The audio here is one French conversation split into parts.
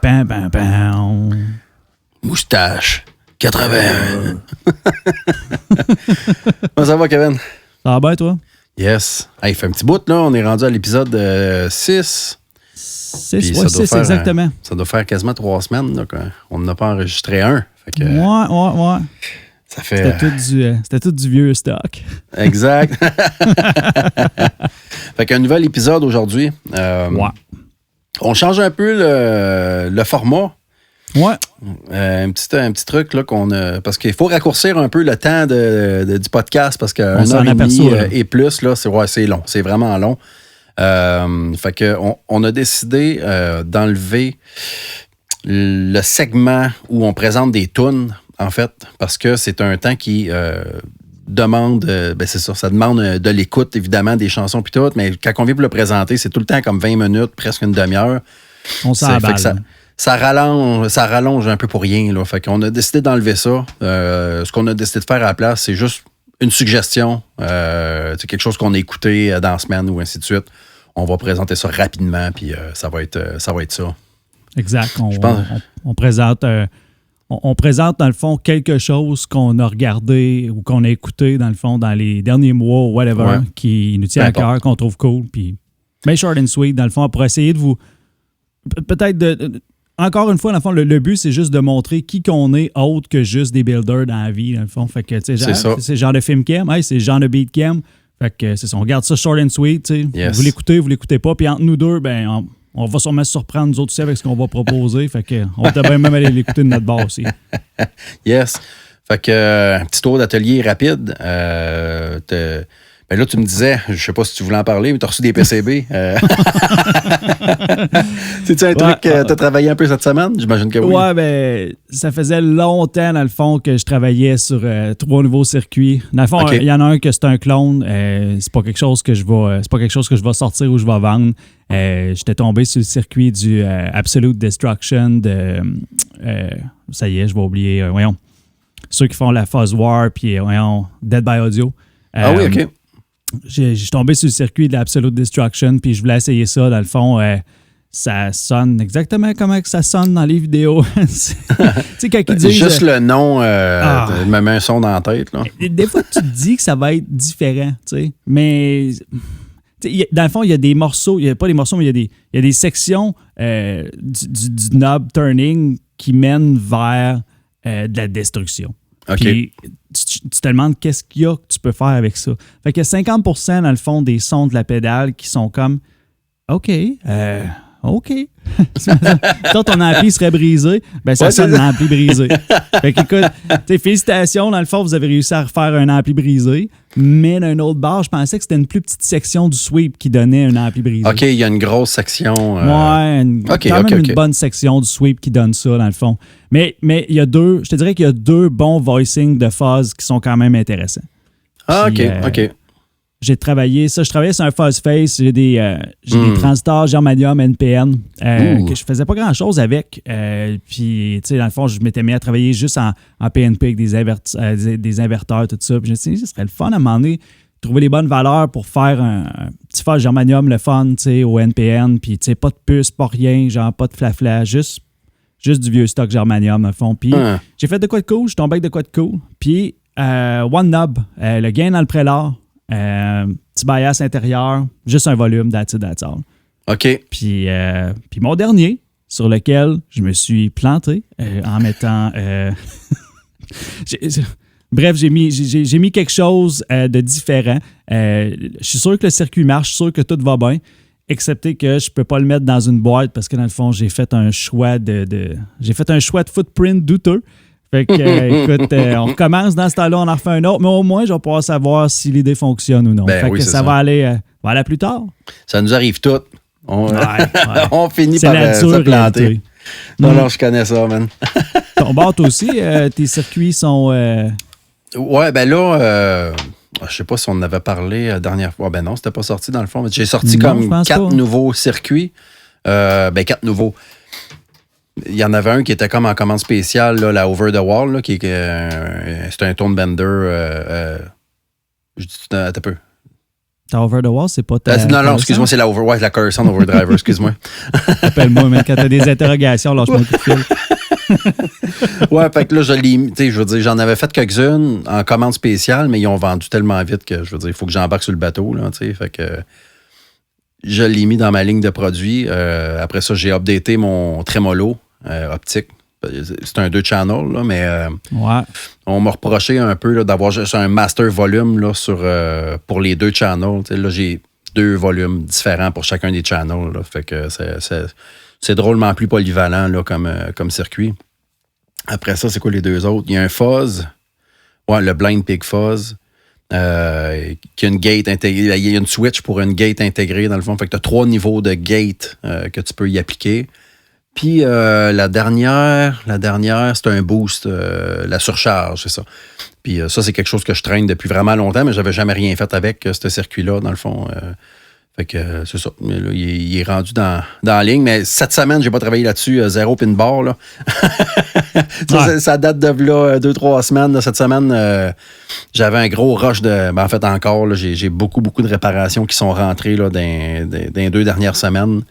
Pam, pam, pam, pam. Moustache 81. Comment ça va, Kevin? Ça va bien, toi? Yes. Hey, il fait un petit bout, là. On est rendu à l'épisode 6. 6, exactement. Ça doit faire quasiment 3 semaines là, qu'on n'a pas enregistré un. Fait que, ouais. Ça fait... C'était tout du vieux stock. Exact. Fait qu'un nouvel épisode aujourd'hui. Ouais. On change un peu le format. Ouais. Un petit truc là qu'on a. Parce qu'il faut raccourcir un peu le temps du podcast parce qu'un heure et demie et plus, là, c'est long. C'est vraiment long. Fait que on a décidé d'enlever le segment où on présente des tunes, en fait, parce que c'est un temps qui demande, c'est ça demande de l'écoute, évidemment, des chansons puis tout, mais quand on vient pour le présenter, c'est tout le temps comme 20 minutes, presque une demi-heure. On s'emballe. Ça rallonge un peu pour rien, là. Fait qu'on a décidé d'enlever ça. Ce qu'on a décidé de faire à la place, c'est juste une suggestion. C'est quelque chose qu'on a écouté dans la semaine ou ainsi de suite. On va présenter ça rapidement, puis ça va être ça. Exact. On présente... On présente, dans le fond, quelque chose qu'on a regardé ou qu'on a écouté, dans le fond, dans les derniers mois ou whatever, qui nous tient à cœur, qu'on trouve cool. Puis, mais short and sweet, dans le fond, pour essayer de vous... Peut-être encore une fois, dans le fond, le but, c'est juste de montrer qui qu'on est autre que juste des builders dans la vie, dans le fond. Fait que, tu sais, c'est le genre de film cam, c'est le genre de beat cam. Fait que, c'est ça, on regarde ça short and sweet, tu sais. Yes. Vous l'écoutez pas. Puis entre nous deux, ben... On va sûrement se surprendre, nous autres aussi, avec ce qu'on va proposer. Fait que on va peut-être même aller l'écouter de notre bord aussi. Yes. Fait que, un petit tour d'atelier rapide. Ben là, tu me disais, je sais pas si tu voulais en parler, mais tu as reçu des PCB. C'est-tu un truc que tu as travaillé un peu cette semaine? J'imagine que oui. Ouais, ben, ça faisait longtemps, dans le fond, que je travaillais sur 3 nouveaux circuits. Dans le fond, il y en a un que c'est un clone. C'est pas quelque chose que je vais sortir ou je vais vendre. J'étais tombé sur le circuit du Absolute Destruction de... ça y est, je vais oublier. Voyons. Ceux qui font la Fuzz War, puis voyons, Dead by Audio. Oui, OK. J'ai tombé sur le circuit de l'Absolute Destruction, puis je voulais essayer ça. Dans le fond, ça sonne exactement comme ça sonne dans les vidéos. Tu sais, quand ils disent... Juste le nom me met un son dans la tête. Là. Des fois, tu te dis que ça va être différent, tu sais. Mais... dans le fond, il y a des morceaux, il n'y a pas des morceaux, mais il y a des sections du knob turning qui mènent vers de la destruction. OK. Puis tu te demandes qu'est-ce qu'il y a que tu peux faire avec ça. Fait qu'il y a 50% dans le fond des sons de la pédale qui sont comme OK. Quand ton ampli serait brisé, ben ça sonne un ampli brisé. Fait qu'écoute, félicitations, dans le fond, vous avez réussi à refaire un ampli brisé, mais d'un autre bord, je pensais que c'était une plus petite section du sweep qui donnait un ampli brisé. OK, il y a une grosse section. Une bonne section du sweep qui donne ça, dans le fond. Mais il y a je te dirais qu'il y a 2 bons voicings de fuzz qui sont quand même intéressants. Puis, OK. Je travaillais sur un fuzz face. J'ai des transistors germanium NPN que je faisais pas grand-chose avec. Puis, tu sais, dans le fond, je m'étais mis à travailler juste en PNP avec des inverteurs, tout ça. Puis, je me suis dit, ce serait le fun à un moment donné, trouver les bonnes valeurs pour faire un petit fuzz germanium, le fun, tu sais, au NPN. Puis, tu sais, pas de puce, pas rien, genre pas de flafla, juste du vieux stock germanium, dans le fond. Puis, j'ai fait de quoi de cool, je suis tombé avec de quoi de cool. Puis, One Knob, le gain dans le prélat. Petit bias intérieur, juste un volume, that's all. OK. Puis mon dernier, sur lequel je me suis planté en mettant... Bref, j'ai mis quelque chose de différent. Je suis sûr que le circuit marche, je suis sûr que tout va bien, excepté que je peux pas le mettre dans une boîte parce que dans le fond, j'ai fait un choix de footprint douteux. Fait que, écoute, on recommence dans ce temps-là, on en refait un autre, mais au moins, je vais pouvoir savoir si l'idée fonctionne ou non. Fait que ça va aller plus tard. Ça nous arrive tout. On finit c'est par se planter. Non, je connais ça, man. Ton bord aussi, tes circuits sont... Ouais, ben là, je sais pas si on en avait parlé la dernière fois. Ben non, c'était pas sorti dans le fond. J'ai sorti comme 4 nouveaux circuits. 4 nouveaux. Il y en avait un qui était comme en commande spéciale, là, la Over the Wall, là, c'est un tone bender. Je dis, attends un peu. Ta Over the Wall, c'est pas ta. Non, excuse-moi, c'est la Coruscant Overdriver, excuse-moi. Appelle-moi, mais quand t'as des interrogations, lâche-moi un coup de fil. Ouais, fait que là, je veux dire, j'en avais fait quelques-unes en commande spéciale, mais ils ont vendu tellement vite que, je veux dire, il faut que j'embarque sur le bateau, là, tu sais, fait que je l'ai mis dans ma ligne de produits. Après ça, j'ai updaté mon trémolo optique. C'est un 2-channel, là, mais on m'a reproché un peu là, d'avoir juste un master volume là, pour les 2 channels. T'sais, là, j'ai 2 volumes différents pour chacun des channels. Là, fait que c'est drôlement plus polyvalent là, comme circuit. Après ça, c'est quoi les 2 autres? Il y a un fuzz, le Blind Pig Fuzz, qui a une gate intégrée. Il y a une switch pour une gate intégrée, dans le fond. Fait que tu as 3 niveaux de gate que tu peux y appliquer. Puis la dernière, c'est un boost, la surcharge, c'est ça. Puis ça, c'est quelque chose que je traîne depuis vraiment longtemps, mais j'avais jamais rien fait avec ce circuit-là, dans le fond. Fait que c'est ça. Là, il est rendu dans la ligne, mais cette semaine, j'ai pas travaillé là-dessus. 0 pin bar, là. Ça date de là 2-3 semaines. Là. Cette semaine, j'avais un gros rush de... en fait, encore, là, j'ai beaucoup de réparations qui sont rentrées là, dans les 2 dernières semaines.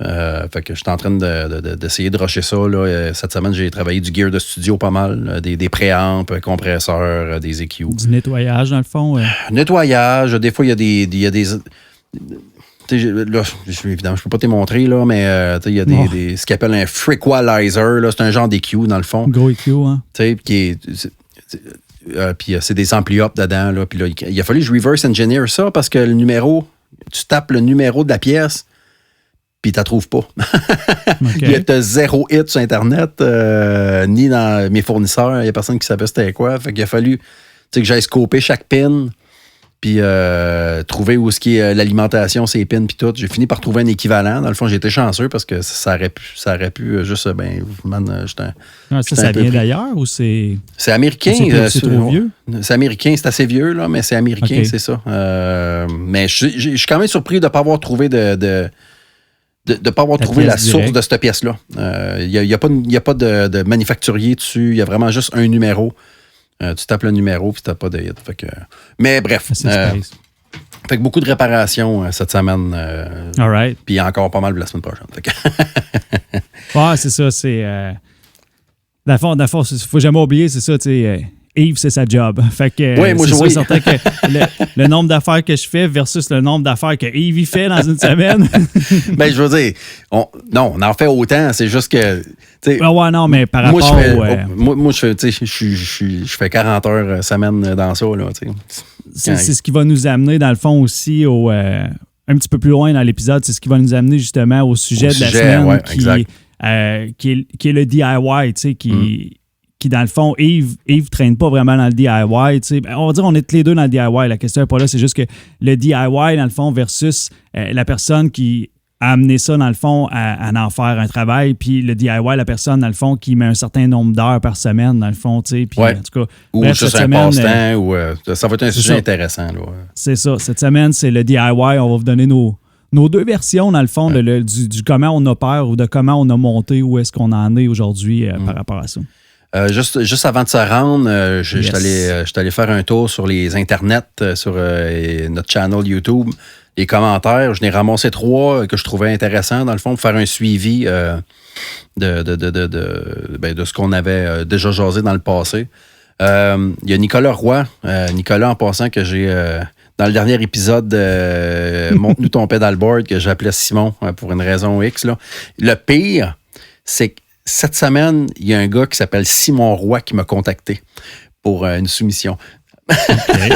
Fait que je suis en train d'essayer de rusher ça. Là. Cette semaine, j'ai travaillé du gear de studio pas mal. Des préamps, compresseurs, des EQ. Du nettoyage, dans le fond. Nettoyage. Des fois, il y a des là, évidemment, je peux pas te montrer, là, mais il y a ce qu'on appelle un frequalizer. Là, c'est un genre d'EQ, dans le fond. Gros EQ, hein? Puis c'est des ampli up dedans. Là, puis là, il a fallu que je reverse engineer ça parce que le numéro, tu tapes le numéro de la pièce, puis tu la trouves pas. Okay. Il y a 0 hit sur Internet, ni dans mes fournisseurs. Il n'y a personne qui savait c'était quoi. Fait qu'il a fallu que j'aille scoper chaque pin, puis trouver où est l'alimentation, ces pins, puis tout. J'ai fini par trouver un équivalent. Dans le fond, j'ai été chanceux parce que ça aurait pu juste, ça vient d'ailleurs ou c'est... C'est américain. C'est trop vieux? C'est américain, c'est assez vieux, là, mais c'est américain, okay. C'est ça. Mais je suis quand même surpris de ne pas avoir trouvé de pas avoir trouvé la source de cette pièce-là. Il n'y a pas de manufacturier dessus. Il y a vraiment juste un numéro. Tu tapes le numéro puis tu n'as pas de hit. Fait que... Mais bref. Fait que beaucoup de réparations cette semaine. All right. Puis encore pas mal la semaine prochaine. Fait que... ouais, c'est ça. C'est... Dans le fond, il ne faut jamais oublier, c'est ça, tu sais... Yves, c'est sa job. Fait que c'est certain que le nombre d'affaires que je fais versus le nombre d'affaires que Yves il fait dans une semaine. Ben, je veux dire, on en fait autant. C'est juste que. Non, mais par rapport moi, je fais 40 heures semaine dans ça. Là, c'est ce qui va nous amener, dans le fond, aussi un petit peu plus loin dans l'épisode. C'est ce qui va nous amener justement au sujet de la semaine qui est le DIY, tu sais, qui, dans le fond, Yves traîne pas vraiment dans le DIY. Tu sais. On va dire qu'on est tous les deux dans le DIY. La question n'est pas là, c'est juste que le DIY, dans le fond, versus la personne qui a amené ça, dans le fond, à en faire un travail, puis le DIY, la personne, dans le fond, qui met un certain nombre d'heures par semaine, dans le fond, tu sais. Puis, en tout cas, ou juste un passe-temps, ou ça va être un sujet intéressant. Là. C'est ça. Cette semaine, c'est le DIY. On va vous donner nos 2 versions, dans le fond, du comment on opère ou de comment on a monté, où est-ce qu'on en est aujourd'hui par rapport à ça. Juste avant de se rendre, je suis allé faire un tour sur les internets, sur notre channel YouTube, les commentaires. Je n'ai ramassé 3 que je trouvais intéressants, dans le fond, pour faire un suivi de ce qu'on avait déjà jasé dans le passé. Il y a Nicolas Roy. Nicolas, en passant, que j'ai... dans le dernier épisode Monte-nous ton pedalboard, que j'appelais Simon pour une raison X. Là. Le pire, c'est que cette semaine, il y a un gars qui s'appelle Simon Roy qui m'a contacté pour une soumission. Okay.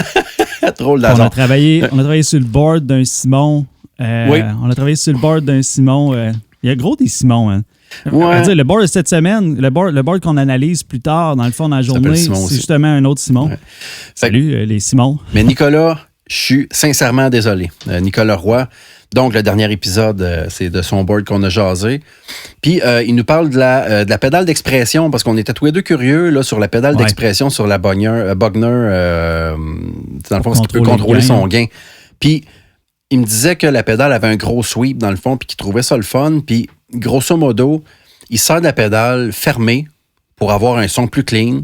Drôle d'hasard. On a travaillé sur le board d'un Simon. Oui. On a travaillé sur le board d'un Simon. Il y a gros des Simons. Hein. Ouais. On va dire, le board de cette semaine, le board qu'on analyse plus tard, dans le fond, dans la journée, c'est justement un autre Simon. Ouais. Salut, les Simons. Mais Nicolas, je suis sincèrement désolé. Nicolas Roy. Donc, le dernier épisode, c'est de son board qu'on a jasé. Puis, il nous parle de la pédale d'expression, parce qu'on était tous les deux curieux là, sur la pédale d'expression sur la Bogner. Dans le fond, ce qui peut contrôler son gain. Puis, il me disait que la pédale avait un gros sweep, dans le fond, puis qu'il trouvait ça le fun. Puis, grosso modo, il sert de la pédale fermée pour avoir un son plus clean,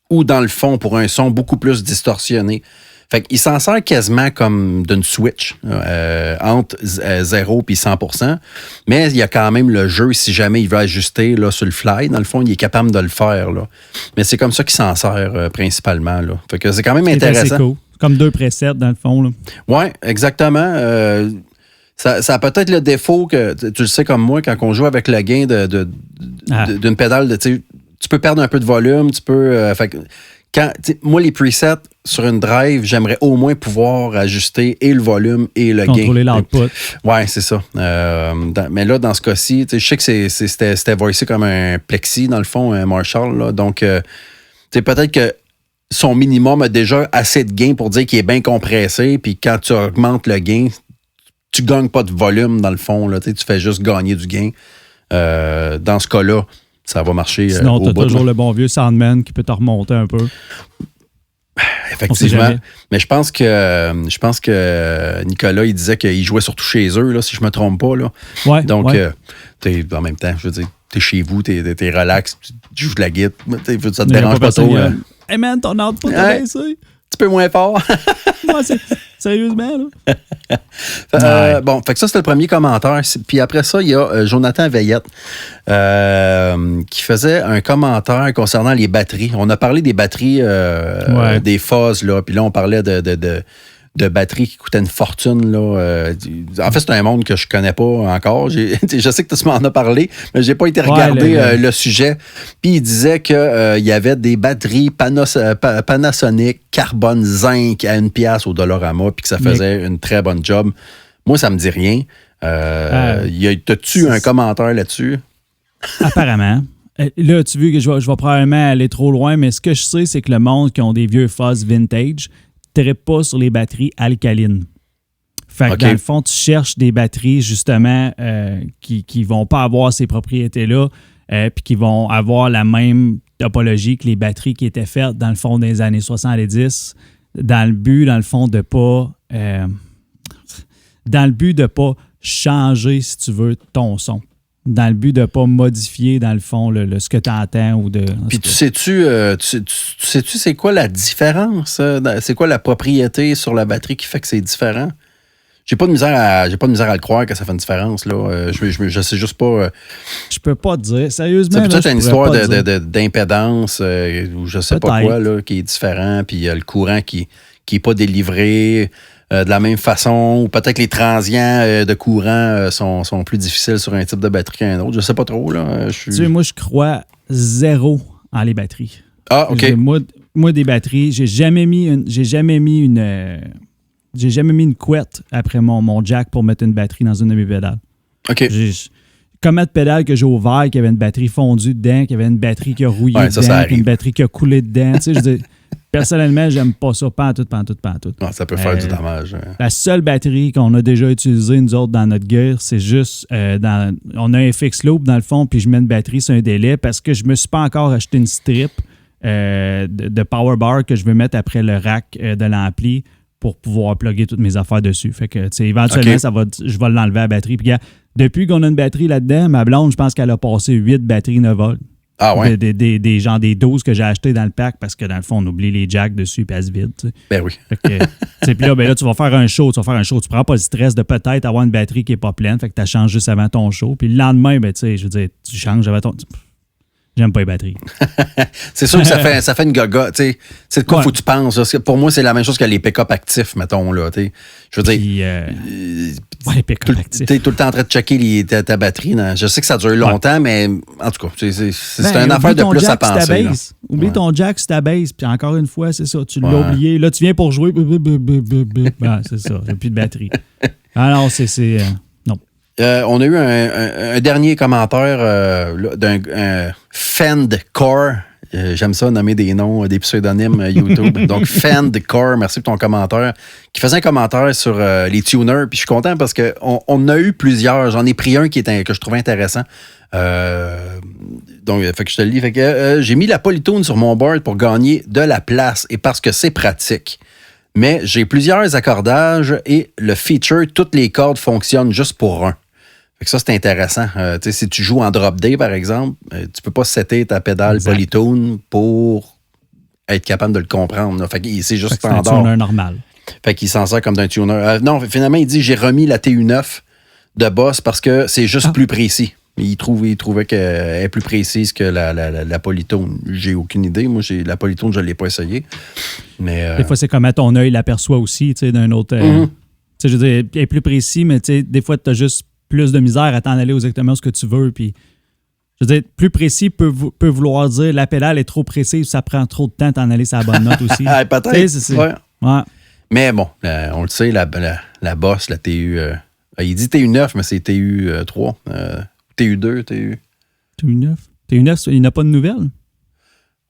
ou dans le fond, pour un son beaucoup plus distorsionné. Fait qu'il s'en sert quasiment comme d'une switch entre 0 et 100%. Mais il y a quand même le jeu, si jamais il veut ajuster là, sur le fly, dans le fond, il est capable de le faire. Là. Mais c'est comme ça qu'il s'en sert principalement. Là. Fait que c'est quand même intéressant. C'est cool. Comme 2 presets, dans le fond. Oui, exactement. Ça a peut-être le défaut que, tu le sais comme moi, quand on joue avec le gain d'une pédale, tu peux perdre un peu de volume, tu peux... moi, les presets sur une drive, j'aimerais au moins pouvoir ajuster et le volume et le gain. Contrôler l'output. Oui, c'est ça. Mais là, dans ce cas-ci, je sais que c'était voicé comme un Plexi, dans le fond, un Marshall. Là, donc, peut-être que son minimum a déjà assez de gain pour dire qu'il est bien compressé, puis quand tu augmentes le gain, tu ne gagnes pas de volume, dans le fond. Là, tu fais juste gagner du gain. Dans ce cas-là, ça va marcher. Sinon, tu as toujours le bon vieux Soundman qui peut te remonter un peu. Effectivement. Mais je pense que Nicolas, il disait qu'il jouait surtout chez eux, là, si je ne me trompe pas. Là. Ouais, donc, en même temps, je veux dire, t'es chez vous, t'es relax, tu joues de la guitare, ça te dérange pas trop. Hey man, ton output est baissé. Un petit peu moins fort. Ouais, sérieusement, là. Bon, fait que ça, c'était le premier commentaire. Puis après ça, il y a Jonathan Veillette qui faisait un commentaire concernant les batteries. On a parlé des batteries des Fuzz, là. Puis là, on parlait de batteries qui coûtaient une fortune. Là. En fait, c'est un monde que je connais pas encore. Je sais que tu m'en as parlé, mais j'ai pas été regarder le sujet. Puis il disait qu'il y avait des batteries Panasonic carbone zinc à 1$ au Dollarama, puis que ça faisait une très bonne job. Moi, ça me dit rien. T'as-tu un commentaire là-dessus? Apparemment. Là, tu vois que je vais probablement aller trop loin, mais ce que je sais, c'est que le monde qui ont des vieux Fuzz vintage ne pas sur les batteries alcalines. Fait que dans le fond, tu cherches des batteries, justement, qui ne vont pas avoir ces propriétés-là, puis qui vont avoir la même topologie que les batteries qui étaient faites, dans le fond, des années 70, dans le but, dans le fond, de pas changer, si tu veux, ton son. Dans le but de ne pas modifier, dans le fond, ce que tu entends. Puis tu sais-tu c'est quoi la différence? C'est quoi la propriété sur la batterie qui fait que c'est différent? J'ai pas de misère à le croire que ça fait une différence. Là. Je sais juste pas. Je peux pas te dire. Sérieusement. C'est peut-être une histoire d'impédance ou je sais pas quoi là, qui est différent. Puis il y a le courant qui est pas délivré de la même façon, ou peut-être les transients de courant sont plus difficiles sur un type de batterie qu'un autre. Je sais pas trop. Là. Tu sais, moi, je crois zéro en les batteries. Ah, OK. Moi, des batteries, j'ai jamais mis une couette après mon jack pour mettre une batterie dans une de mes pédales. OK. Combien de pédales que j'ai ouvert, qu'il y avait une batterie fondue dedans, qu'il y avait une batterie qui a rouillé dedans, puis une batterie qui a coulé dedans. Tu sais, je veux dire, personnellement, j'aime pas ça. Pas en tout. Non, ça peut faire du dommage. La seule batterie qu'on a déjà utilisée, nous autres, dans notre gear, c'est juste... on a un FX Loop, dans le fond, puis je mets une batterie sur un délai parce que je me suis pas encore acheté une strip de power bar que je veux mettre après le rack de l'ampli pour pouvoir plugger toutes mes affaires dessus. Fait que, tu sais, éventuellement, je vais l'enlever à la batterie. Puis, depuis qu'on a une batterie là-dedans, ma blonde, je pense qu'elle a passé 8 batteries 9 volts. Ah ouais? Des 12 que j'ai achetés dans le pack parce que dans le fond, on oublie les jacks dessus et elles se vident. Tu sais. Ben oui. Puis là, tu vas faire un show. Tu prends pas le stress de peut-être avoir une batterie qui n'est pas pleine. Fait que tu changes juste avant ton show. Puis le lendemain, ben, tu sais, je veux dire, tu changes avant ton... J'aime pas les batteries. C'est sûr que ça fait une gaga. C'est de quoi faut que tu penses. Là. Pour moi, c'est la même chose que les pick-up actifs, mettons. Là, je veux dire, les pick-up actifs. Tu es tout le temps en train de checker ta batterie. Non? Je sais que ça dure longtemps, mais en tout cas, c'est une affaire de plus à penser. Oublie ton jack sur ta base. Puis encore une fois, c'est ça. Tu l'as oublié. Là, tu viens pour jouer. C'est ça. J'ai plus de batterie. Alors, c'est non. On a eu un dernier commentaire d'un Fendcore. J'aime ça, nommer des noms, des pseudonymes YouTube. Donc, Fendcore, merci pour ton commentaire. Qui faisait un commentaire sur les tuners. Puis je suis content parce qu'on a eu plusieurs. J'en ai pris un que je trouvais intéressant. Donc, fait que je te le lis. Fait que j'ai mis la Polytune sur mon board pour gagner de la place et parce que c'est pratique. Mais j'ai plusieurs accordages et le feature, toutes les cordes fonctionnent juste pour un. Fait que ça, c'est intéressant. Si tu joues en drop day, par exemple, tu peux pas setter ta pédale Polytune pour être capable de le comprendre. Là. Fait que c'est juste standard. C'est un tuner normal. Fait qu'il s'en sert comme d'un tuner. Non, finalement, il dit j'ai remis la TU9 de Boss parce que c'est juste plus précis. Il trouvait qu'elle est plus précise que la Polytone. J'ai aucune idée. Moi, la Polytone, je ne l'ai pas essayé. Mais, des fois, c'est comme à ton œil l'aperçoit aussi, tu sais, d'un autre. Je veux dire, elle est plus précis, mais tu sais, des fois, tu as juste plus de misère à t'en aller exactement ce que tu veux. Puis, je veux dire, plus précis peut vouloir dire la pédale est trop précise, ça prend trop de temps de t'en aller sur la bonne note aussi. Peut-être. Ouais. Mais bon, on le sait, la Boss, la TU. Il dit TU9, mais c'est TU3. TU2, TU9. TU9, il n'a pas de nouvelles?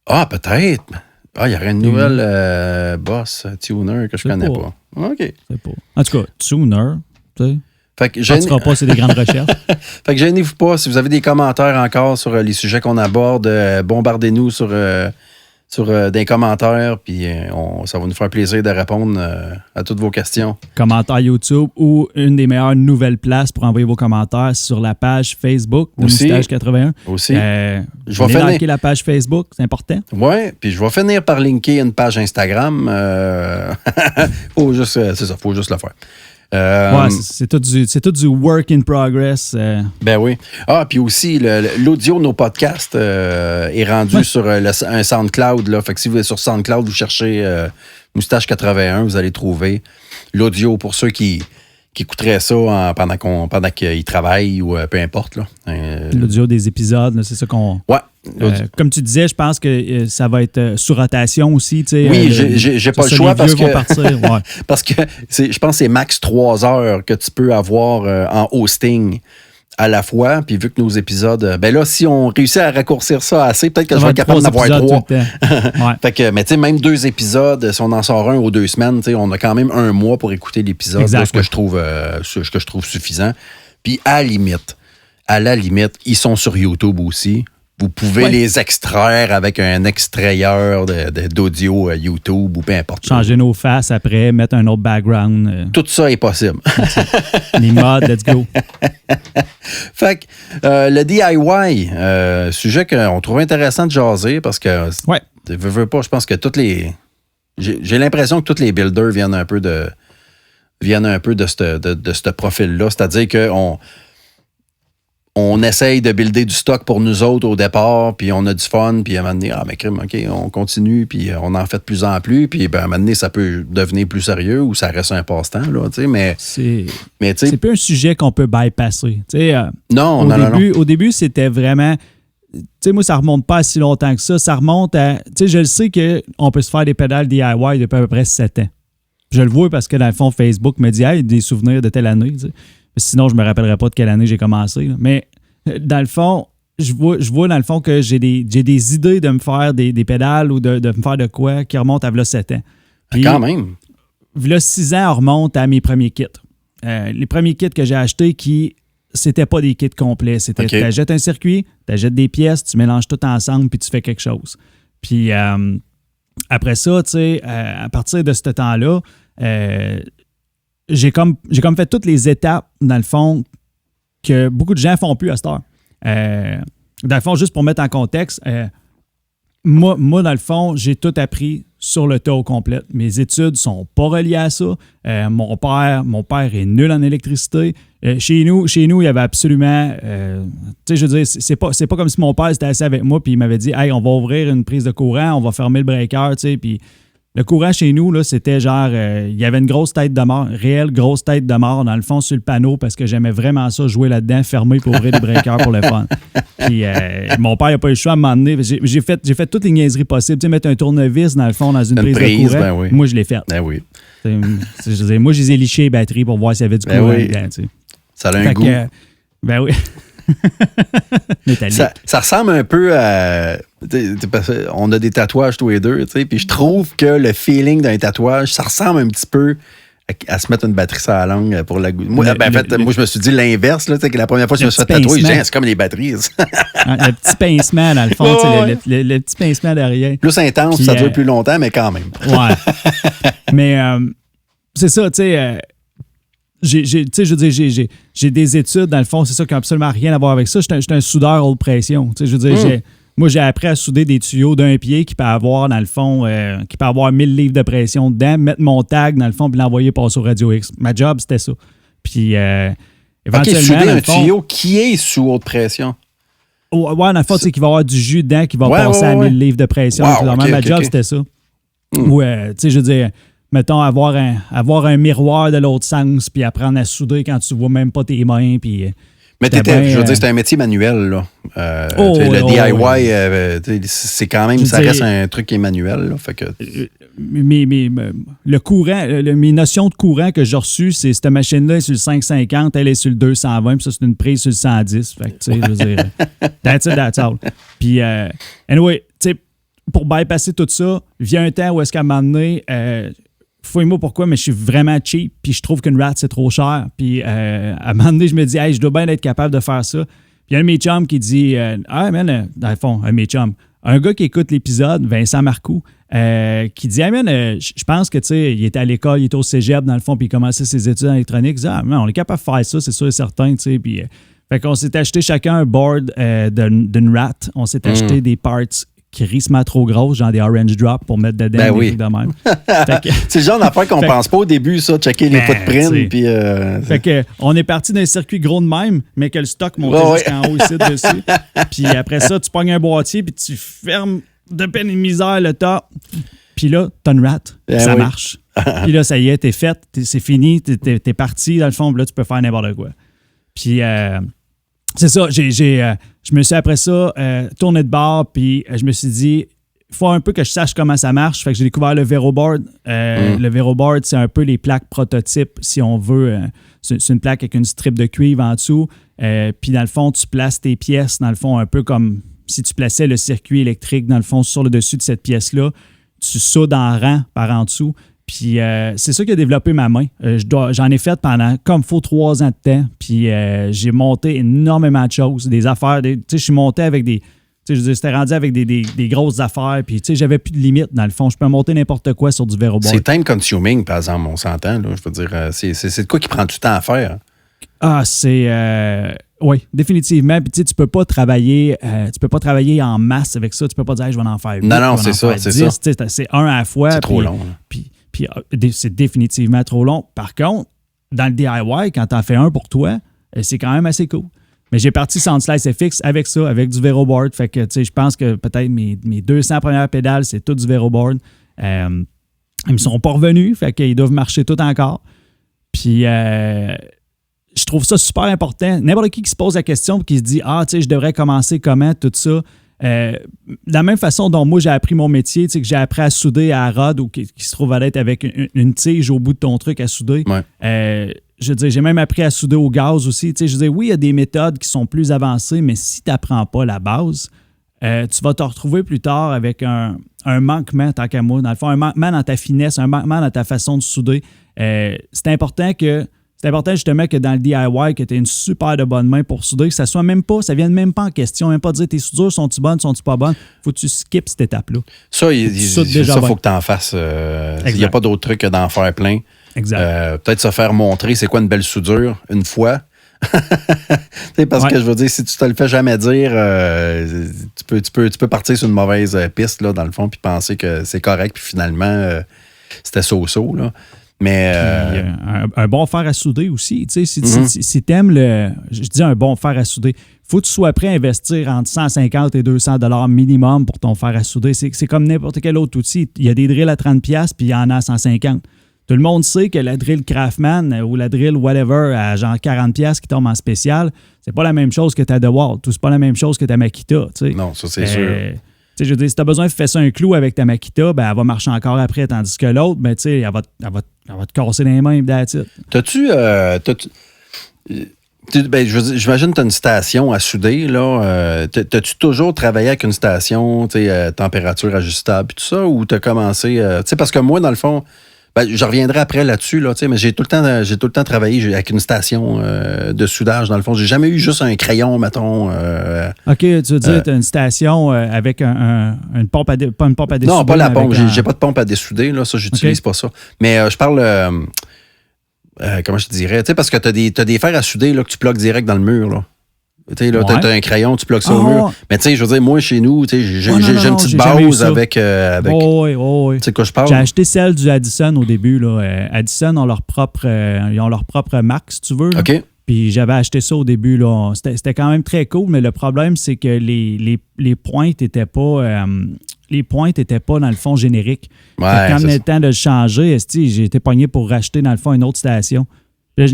Ah, peut-être. Ah, il y aurait une nouvelle Boss tuner que je connais pas. OK. C'est pas. En tout cas, tuner, tu sais. Fait que pas, c'est des grandes recherches. Fait que gênez-vous pas. Si vous avez des commentaires encore sur les sujets qu'on aborde, bombardez-nous sur des commentaires, puis ça va nous faire plaisir de répondre à toutes vos questions. Commentaires YouTube ou une des meilleures nouvelles places pour envoyer vos commentaires sur la page Facebook de Moustache 81. Aussi. Je vais liker la page Facebook, c'est important. Oui, puis je vais finir par linker une page Instagram. Faut juste le faire. Ouais, c'est tout du work in progress. Ben oui. Ah, puis aussi, l'audio de nos podcasts est rendu sur un SoundCloud. Là. Fait que si vous êtes sur SoundCloud, vous cherchez Moustache 81, vous allez trouver l'audio pour ceux qui écouteraient ça pendant qu'ils travaillent ou peu importe. Là. L'audio des épisodes, là, c'est ça qu'on... Ouais. Comme tu disais, je pense que ça va être sous rotation aussi. Oui, j'ai pas le choix parce que, ouais. parce que je pense que c'est max 3 heures que tu peux avoir en hosting à la fois. Puis vu que nos épisodes... Ben là, si on réussit à raccourcir ça assez, peut-être que je vais être capable d'en avoir 3. Ouais. Fait que, mais tu sais, même 2 épisodes, si on en sort un ou 2 semaines, on a quand même 1 mois pour écouter l'épisode. Là, ce que je trouve suffisant. Puis à la limite, ils sont sur YouTube aussi. Vous pouvez les extraire avec un extrayeur d'audio YouTube ou peu importe. Changer nos faces après, mettre un autre background. Tout ça est possible. Les mods, let's go. Fait que le DIY, sujet qu'on trouve intéressant de jaser parce que veux pas, je pense que j'ai l'impression que tous les builders viennent un peu de ce profil-là. C'est-à-dire qu'on on essaye de builder du stock pour nous autres au départ, puis on a du fun, puis à un moment donné, mais crime, OK, on continue, puis on en fait de plus en plus, puis à un moment donné, ça peut devenir plus sérieux ou ça reste un passe-temps, là, tu sais, mais c'est pas un sujet qu'on peut bypasser. Non. Au début, c'était vraiment... Tu sais, moi, ça remonte pas à si longtemps que ça. Ça remonte à... Tu sais, je le sais qu'on peut se faire des pédales DIY depuis à peu près 7 ans. Je le vois parce que, dans le fond, Facebook me dit « Hey, des souvenirs de telle année. » Sinon, je ne me rappellerai pas de quelle année j'ai commencé. Là. Mais dans le fond, je vois dans le fond que j'ai des idées de me faire des pédales ou de me faire de quoi qui remontent à v'là 7 ans. Puis, quand même. V'là 6 ans, on remonte à mes premiers kits. Les premiers kits que j'ai achetés qui... C'était pas des kits complets. C'était tu achètes un circuit, tu achètes des pièces, tu mélanges tout ensemble puis tu fais quelque chose. Puis après ça, tu sais, à partir de ce temps-là, j'ai comme fait toutes les étapes, dans le fond, que beaucoup de gens font plus à cette heure. Dans le fond, juste pour mettre en contexte, moi, dans le fond, j'ai tout appris sur le tas au complet. Mes études sont pas reliées à ça. Mon père est nul en électricité. Chez nous, il y avait absolument... tu sais, je veux dire, c'est pas comme si mon père s'était assis avec moi puis il m'avait dit « Hey, on va ouvrir une prise de courant, on va fermer le breaker, tu sais, puis... » Le courant chez nous, là, c'était genre, il y avait une grosse tête de mort, réelle grosse tête de mort dans le fond sur le panneau parce que j'aimais vraiment ça, jouer là-dedans, fermer pour ouvrir des breakers pour le fun. Puis mon père n'a pas eu le choix à m'emmener. J'ai fait toutes les niaiseries possibles. Tu sais, mettre un tournevis dans le fond dans une prise de courant. Ben oui. Moi, je l'ai fait. Ben oui. Moi, je les ai lichés les batteries pour voir s'il y avait du courant dedans. Tu sais. Ça a un goût. Ben oui. Ça ressemble un peu à... On a des tatouages tous les deux, puis je trouve que le feeling d'un tatouage, ça ressemble un petit peu à se mettre une batterie sur la langue pour la goût. Moi, moi, je me suis dit l'inverse, là, que la première fois que je me suis fait tatouer, c'est comme les batteries. Le petit pincement, dans le fond, le petit pincement derrière. Plus intense, puis ça dure plus longtemps, mais quand même. Ouais. Mais c'est ça, tu sais... j'ai des études, dans le fond, c'est ça qui n'a absolument rien à voir avec ça. J'étais un soudeur haute pression. Je veux dire, Moi, j'ai appris à souder des tuyaux d'un pied qui peut avoir, dans le fond, 1000 livres de pression dedans, mettre mon tag, dans le fond, puis l'envoyer passer au Radio X. Ma job, c'était ça. Puis, éventuellement, souder un tuyau qui est sous haute pression. Ouais, dans le fond, tu sais, qu'il va y avoir du jus dedans qui va passer à 1000 livres de pression. Wow, ma job, c'était ça. Ou, tu sais, je veux dire, mettons, avoir un miroir de l'autre sens, puis apprendre à souder quand tu vois même pas tes mains, puis... Mais je veux dire, c'est un métier manuel, là. DIY, c'est quand même, ça reste un truc qui est manuel, là. Fait que... le courant, mes notions de courant que j'ai reçues, c'est cette machine-là est sur le 550, elle est sur le 220, puis ça, c'est une prise sur le 110. Fait que, tu sais, je veux dire, that's all. Puis, anyway, tu sais, pour bypasser tout ça, vient un temps où est-ce qu'à un moment donné, fouille-moi pourquoi, mais je suis vraiment cheap, puis je trouve qu'une rat, c'est trop cher. Puis à un moment donné, je me dis, hey, je dois bien être capable de faire ça. Puis il y a un de mes chums qui dit, dans le fond, un de mes chums, un gars qui écoute l'épisode, Vincent Marcoux, qui dit, hey man, je pense que, tu sais, il était à l'école, il était au cégep, dans le fond, puis il commençait ses études en électronique. Il dit, man, on est capable de faire ça, c'est sûr et certain, tu sais. Puis, fait qu'on s'est acheté chacun un board d'une rat. On s'est acheté des parts crissement trop grosses, genre des orange drops pour mettre dedans des trucs de même. C'est le genre d'affaire qu'on pense pas au début, ça, checker les footprints. Puis, fait que on est parti d'un circuit gros de même, mais que le stock montait jusqu'en haut ici dessus. Puis après ça, tu pognes un boîtier, puis tu fermes de peine et misère le top. Puis là, t'as une rat. Ça marche. Puis là, ça y est, t'es fait, c'est fini, t'es parti, dans le fond, là, tu peux faire n'importe quoi. Puis... c'est ça, je me suis après ça tourné de bord, puis je me suis dit, il faut un peu que je sache comment ça marche. Fait que j'ai découvert le VeroBoard. Le VeroBoard, c'est un peu les plaques prototypes, si on veut. C'est une plaque avec une strip de cuivre en dessous. Puis dans le fond, tu places tes pièces, dans le fond, un peu comme si tu plaçais le circuit électrique, dans le fond, sur le dessus de cette pièce-là. Tu soudes en rang par en dessous. Puis c'est ça qui a développé ma main. J'en ai fait pendant comme faut 3 ans de temps. Puis j'ai monté énormément de choses, des affaires. Tu sais, je suis monté avec des... Tu sais, je veux dire, c'était rendu avec des grosses affaires. Puis tu sais, j'avais plus de limite dans le fond. Je peux monter n'importe quoi sur du VeroBoard. C'est time consuming, par exemple, on s'entend. Là, je veux dire, c'est de quoi qui prend du temps à faire. Ah, c'est... oui, définitivement. Puis tu sais, tu peux pas travailler en masse avec ça. Tu peux pas dire, hey, je vais en faire 8. Non, c'est ça, c'est 10. Ça. C'est un à la fois. C'est trop long. Puis c'est définitivement trop long. Par contre, dans le DIY, quand tu en fais un pour toi, c'est quand même assez cool. Mais j'ai parti SoundSlice FX avec ça, avec du VeroBoard. Fait que, tu sais, je pense que peut-être mes 200 premières pédales, c'est tout du VeroBoard. Ils me sont pas revenus, fait qu'ils doivent marcher tout encore. Puis, je trouve ça super important. N'importe qui se pose la question et qui se dit, tu sais, je devrais commencer comment, tout ça. De la même façon dont moi j'ai appris mon métier, tu sais, que j'ai appris à souder à rod ou qui se trouve à l'être avec une tige au bout de ton truc à souder. Ouais. Je veux dire, j'ai même appris à souder au gaz aussi. Tu sais, je veux dire, oui, il y a des méthodes qui sont plus avancées, mais si tu n'apprends pas la base, tu vas te retrouver plus tard avec un manquement, tant qu'à moi. Dans le fond, un manquement dans ta finesse, un manquement dans ta façon de souder. C'est important justement que dans le DIY, que tu aies une super de bonne main pour souder, que ça soit même pas, ça vienne même pas en question, même pas dire tes soudures sont-tu bonnes, sont-tu pas bonnes. Faut que tu skippes cette étape-là. Ça, faut que tu en fasses. Il n'y a pas d'autre truc que d'en faire plein. Exact. Peut-être se faire montrer c'est quoi une belle soudure une fois. Parce que je veux dire, si tu te le fais jamais dire, tu peux partir sur une mauvaise piste là, dans le fond puis penser que c'est correct puis finalement c'était so-so là. Mais un bon fer à souder aussi. Tu sais, si tu aimes je dis un bon fer à souder, faut que tu sois prêt à investir entre 150 et 200 $ minimum pour ton fer à souder. C'est comme n'importe quel autre outil. Il y a des drills à 30$ puis il y en a à 150. Tout le monde sait que la drill Craftman ou la drill whatever à genre 40$ qui tombe en spécial, c'est pas la même chose que ta DeWalt ou c'est pas la même chose que ta Makita. Tu sais. Non, ça c'est sûr. Tu sais, je veux dire, si tu as besoin de faire ça un clou avec ta Makita, ben, elle va marcher encore après, tandis que l'autre, ben, tu sais, elle va te casser les mains. T'as-tu j'imagine que tu as une station à souder. Là. T'as-tu toujours travaillé avec une station, température ajustable et tout ça, ou tu as commencé... parce que moi, dans le fond, je reviendrai après là-dessus, là, mais j'ai tout le temps travaillé avec une station de soudage, dans le fond. J'ai jamais eu juste un crayon, mettons. OK, tu veux dire tu as une station avec une pompe à pas une pompe à dessouder? Non, pas la pompe. J'ai pas de pompe à dessouder, là, ça, j'utilise pas ça. Mais je parle... comment je te dirais? Parce que tu as des fers à souder là, que tu plugues direct dans le mur, là. Tu sais, là, t'as un crayon, tu plugues ça au mur. Mais tu sais, je veux dire, moi, chez nous, tu sais, j'ai une petite base avec tu sais quoi je parle? J'ai acheté celle du Addison au début, là. Addison ont leur propre Mac, si tu veux. Là. OK. Puis j'avais acheté ça au début, là. C'était quand même très cool, mais le problème, c'est que les pointes n'étaient pas... les pointes n'étaient pas, dans le fond, génériques. Quand il y a le temps de le changer, j'ai été pogné pour racheter, dans le fond, une autre station. Là,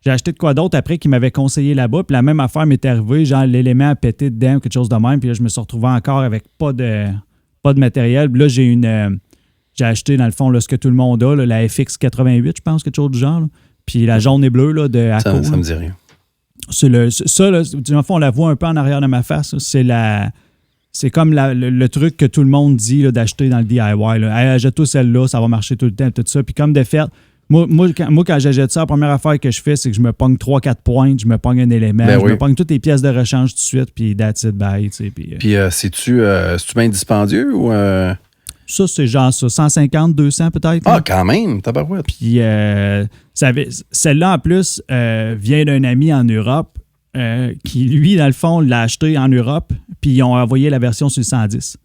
j'ai acheté de quoi d'autre après qui m'avait conseillé là-bas. Puis la même affaire m'est arrivée, genre l'élément a pété dedans ou quelque chose de même. Puis là, je me suis retrouvé encore avec pas de matériel. Puis là, j'ai acheté, dans le fond, là, ce que tout le monde a, là, la FX88, je pense, quelque chose du genre. Là. Puis la jaune et bleue là, de Acco. Ça me dit rien. Ça, là, dans le fond, on la voit un peu en arrière de ma face. Là. C'est comme le truc que tout le monde dit là, d'acheter dans le DIY. Hey, achète-toi celle-là, ça va marcher tout le temps, tout ça. Puis comme de fait, moi, quand j'achète ça, la première affaire que je fais, c'est que je me pogne 3-4 points, je me pogne un élément, je me pogne toutes les pièces de rechange tout de suite, puis that's it, bye. Puis c'est-tu bien dispendieux ou... Ça, c'est genre ça, 150, 200 peut-être. Ah, quand même, tabarouette. Puis celle-là, en plus, vient d'un ami en Europe qui, lui, dans le fond, l'a acheté en Europe, puis ils ont envoyé la version sur le 110.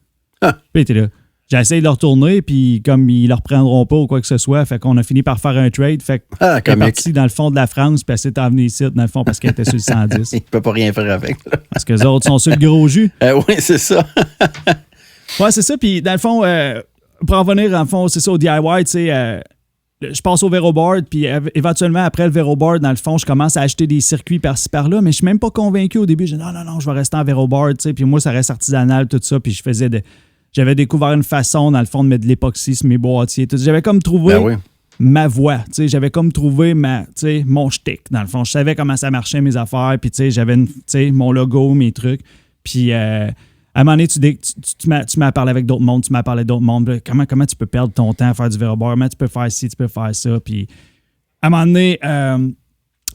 Ah. Puis il était là. J'ai essayé de le retourner, puis comme ils ne le reprendront pas ou quoi que ce soit, fait qu'on a fini par faire un trade. Fait qu'elle est partie dans le fond de la France, puis elle s'est envenue ici, dans le fond, parce qu'elle était sur le 110. Il ne peut pas rien faire avec. Parce que les autres sont sur le gros jus. Oui, c'est ça. Ouais, c'est ça. Puis dans le fond, pour en revenir, en fond, c'est ça, au DIY, tu sais, je passe au Veroboard, puis éventuellement, après le Veroboard, dans le fond, je commence à acheter des circuits par-ci, par-là, mais je suis même pas convaincu au début. Je dis non, je vais rester en Veroboard, tu sais, puis moi, ça reste artisanal, tout ça, puis j'avais découvert une façon, dans le fond, de mettre de l'époxy sur mes boîtiers. J'avais comme trouvé ma voie. J'avais comme trouvé mon shtick, dans le fond. Je savais comment ça marchait, mes affaires. Puis j'avais mon logo, mes trucs. Puis à un moment donné, tu m'as parlé avec d'autres mondes, tu m'as parlé d'autres mondes. Comment tu peux perdre ton temps à faire du Veroboard? Comment tu peux faire ci, tu peux faire ça? Puis à un moment donné...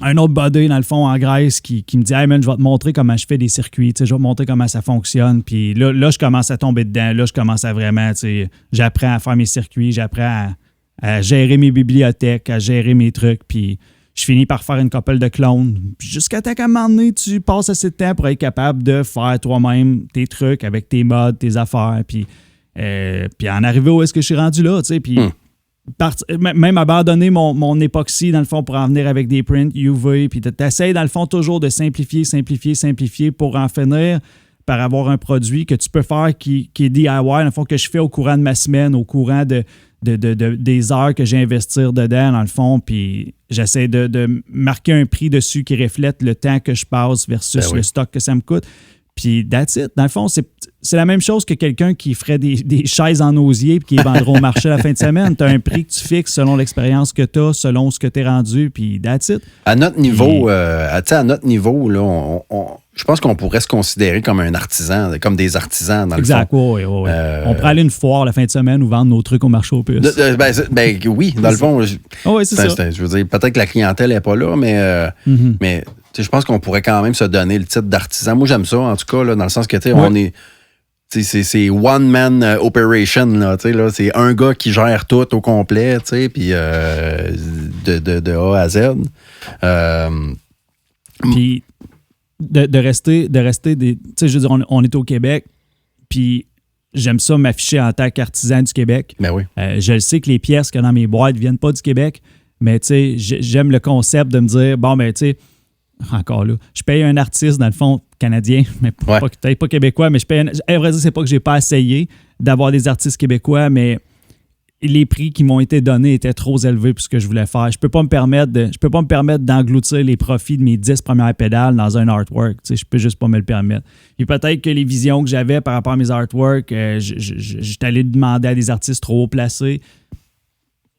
un autre buddy, dans le fond, en Grèce, qui me dit « Hey man, je vais te montrer comment je fais des circuits, je vais te montrer comment ça fonctionne. » Puis là, je commence à tomber dedans. Là, je commence à vraiment, j'apprends à faire mes circuits, j'apprends à gérer mes bibliothèques, à gérer mes trucs. Puis je finis par faire une couple de clones. Puis jusqu'à temps qu'à un moment donné, tu passes assez de temps pour être capable de faire toi-même tes trucs avec tes mods, tes affaires. Puis en arriver où est-ce que je suis rendu là, tu sais. Puis... même abandonner mon époxy, dans le fond, pour en venir avec des prints UV, puis tu essaies, dans le fond, toujours de simplifier pour en finir par avoir un produit que tu peux faire qui est DIY, dans le fond, que je fais au courant de ma semaine, au courant des heures que j'ai investir dedans, dans le fond, puis j'essaie de marquer un prix dessus qui reflète le temps que je passe versus le stock que ça me coûte. Puis that's it. Dans le fond, c'est la même chose que quelqu'un qui ferait des chaises en osier et qui les vendra au marché à la fin de semaine. Tu as un prix que tu fixes selon l'expérience que tu as, selon ce que tu es rendu, puis that's it. À notre niveau, là, je pense qu'on pourrait se considérer comme un artisan, comme des artisans dans le fond. Exact, oui. On pourrait aller une foire la fin de semaine ou vendre nos trucs au marché aux puces. Oui, dans le fond. Oui, c'est ça. Je veux dire, peut-être que la clientèle n'est pas là, mais je pense qu'on pourrait quand même se donner le titre d'artisan. Moi, j'aime ça, en tout cas, là, dans le sens que on est... C'est one-man operation, là, c'est un gars qui gère tout au complet, puis de A à Z. Puis de rester des... Tu sais, je veux dire, on est au Québec, puis j'aime ça m'afficher en tant qu'artisan du Québec. Ben oui. Je le sais que les pièces qu'il y a dans mes boîtes ne viennent pas du Québec, mais tu sais, j'aime le concept de me dire, bon, ben tu sais, encore là, je paye un artiste, dans le fond, canadien, mais peut-être pas québécois, mais je paye à vrai dire, c'est pas que j'ai pas essayé d'avoir des artistes québécois, mais les prix qui m'ont été donnés étaient trop élevés pour ce que je voulais faire. Je peux pas me permettre d'engloutir les profits de mes 10 premières pédales dans un artwork. Tu sais, je peux juste pas me le permettre. Puis peut-être que les visions que j'avais par rapport à mes artworks, j'étais allé demander à des artistes trop haut placés.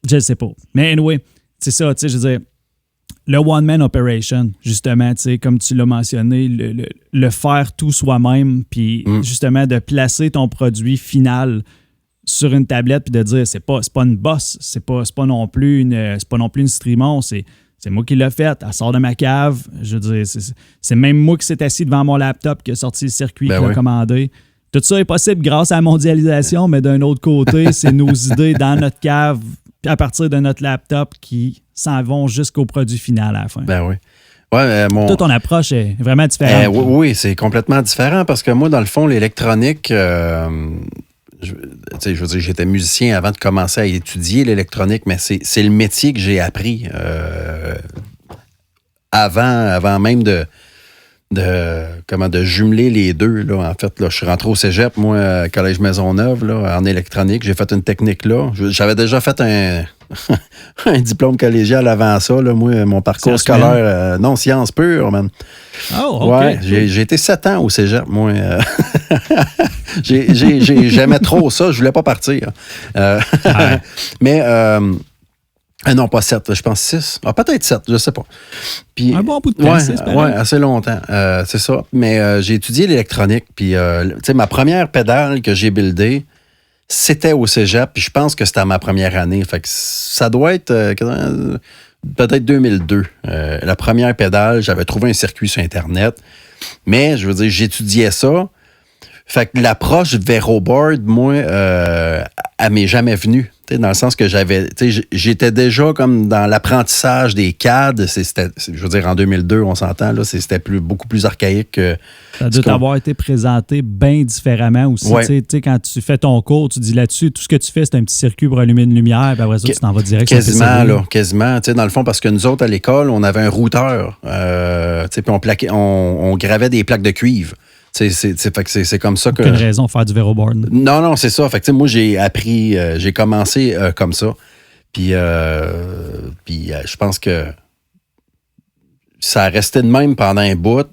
Je ne sais pas. Mais anyway, c'est ça, tu sais, je veux dire, le one-man operation, justement, tu sais, comme tu l'as mentionné, le faire tout soi-même, puis justement de placer ton produit final sur une tablette puis de dire c'est pas une bosse, c'est pas non plus une Streamon, c'est moi qui l'ai fait, elle sort de ma cave, je veux dire, c'est même moi qui s'est assis devant mon laptop qui a sorti le circuit, qui l'a commandé. Tout ça est possible grâce à la mondialisation, mais d'un autre côté, c'est nos idées dans notre cave à partir de notre laptop qui s'en vont jusqu'au produit final à la fin. Ben oui. Ouais, Toute ton approche est vraiment différente. Oui, c'est complètement différent parce que moi, dans le fond, l'électronique, je veux dire, j'étais musicien avant de commencer à étudier l'électronique, mais c'est le métier que j'ai appris avant même de jumeler les deux. Là. En fait, là, je suis rentré au cégep, moi, Collège Maisonneuve, là, en électronique. J'ai fait une technique là. J'avais déjà fait un diplôme collégial avant ça. Là. Moi, mon parcours scolaire, non, sciences pures, man. Oh, OK. Ouais, j'ai été 7 ans au cégep, moi. J'aimais trop ça, je voulais pas partir. Mais... non, pas 7, je pense 6. Ah, peut-être 7, je sais pas. Puis, un bon bout de temps, ouais, assez longtemps. C'est ça. Mais j'ai étudié l'électronique. Puis, tu sais, ma première pédale que j'ai buildée, c'était au cégep. Puis, je pense que c'était à ma première année. Fait que ça doit être peut-être 2002. La première pédale, j'avais trouvé un circuit sur Internet. Mais, je veux dire, j'étudiais ça. Fait que l'approche Veroboard, moi, elle m'est jamais venue. Dans le sens que j'étais déjà comme dans l'apprentissage des CAD. Je veux dire, en 2002, on s'entend, là, c'était beaucoup plus archaïque que... Ça a dû t'avoir été présenté bien différemment aussi. Ouais. Quand tu fais ton cours, tu dis là-dessus, tout ce que tu fais, c'est un petit circuit pour allumer une lumière, puis après ça, tu t'en vas direct. Quasiment. Dans le fond, parce que nous autres, à l'école, on avait un routeur. Puis on gravait des plaques de cuivre. C'est comme ça que... Aucune raison de faire du Veroboard. Non, c'est ça. Fait que moi, j'ai appris, j'ai commencé comme ça. Puis je pense que ça a resté de même pendant un bout.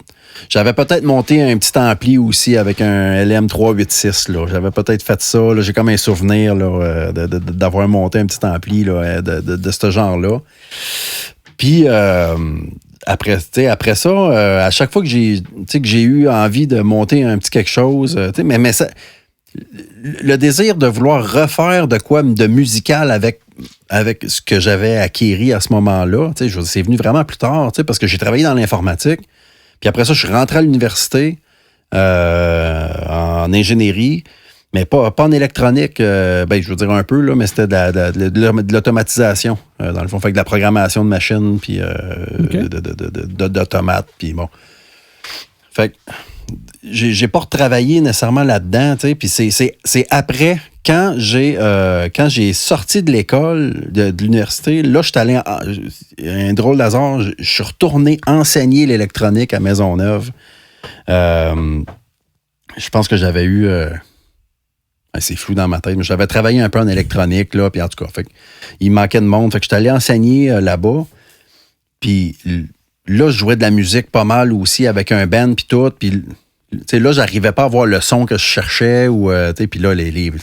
J'avais peut-être monté un petit ampli aussi avec un LM386. Là. J'avais peut-être fait ça. Là. J'ai comme un souvenir là, d'avoir monté un petit ampli là, de ce genre-là. Puis... Après ça, à chaque fois que j'ai eu envie de monter un petit quelque chose, mais ça, le désir de vouloir refaire de quoi de musical avec ce que j'avais acquis à ce moment-là, c'est venu vraiment plus tard, parce que j'ai travaillé dans l'informatique. Puis après ça, je suis rentré à l'université en ingénierie. Mais pas en électronique, je veux dire un peu, là, mais c'était de l'automatisation, dans le fond. Fait que de la programmation de machines, puis d'automates, puis bon. Fait que j'ai pas retravaillé nécessairement là-dedans, tu sais, puis c'est après, quand j'ai sorti de l'école, de l'université, là, je suis allé, un drôle d'hasard, je suis retourné enseigner l'électronique à Maisonneuve. Je pense que j'avais eu... c'est flou dans ma tête, mais j'avais travaillé un peu en électronique, là, puis en tout cas, fait, il manquait de monde. Fait que je suis allé enseigner là-bas. Puis là, je jouais de la musique pas mal aussi avec un band, puis tout. Puis là, j'arrivais pas à avoir le son que je cherchais. Puis là, il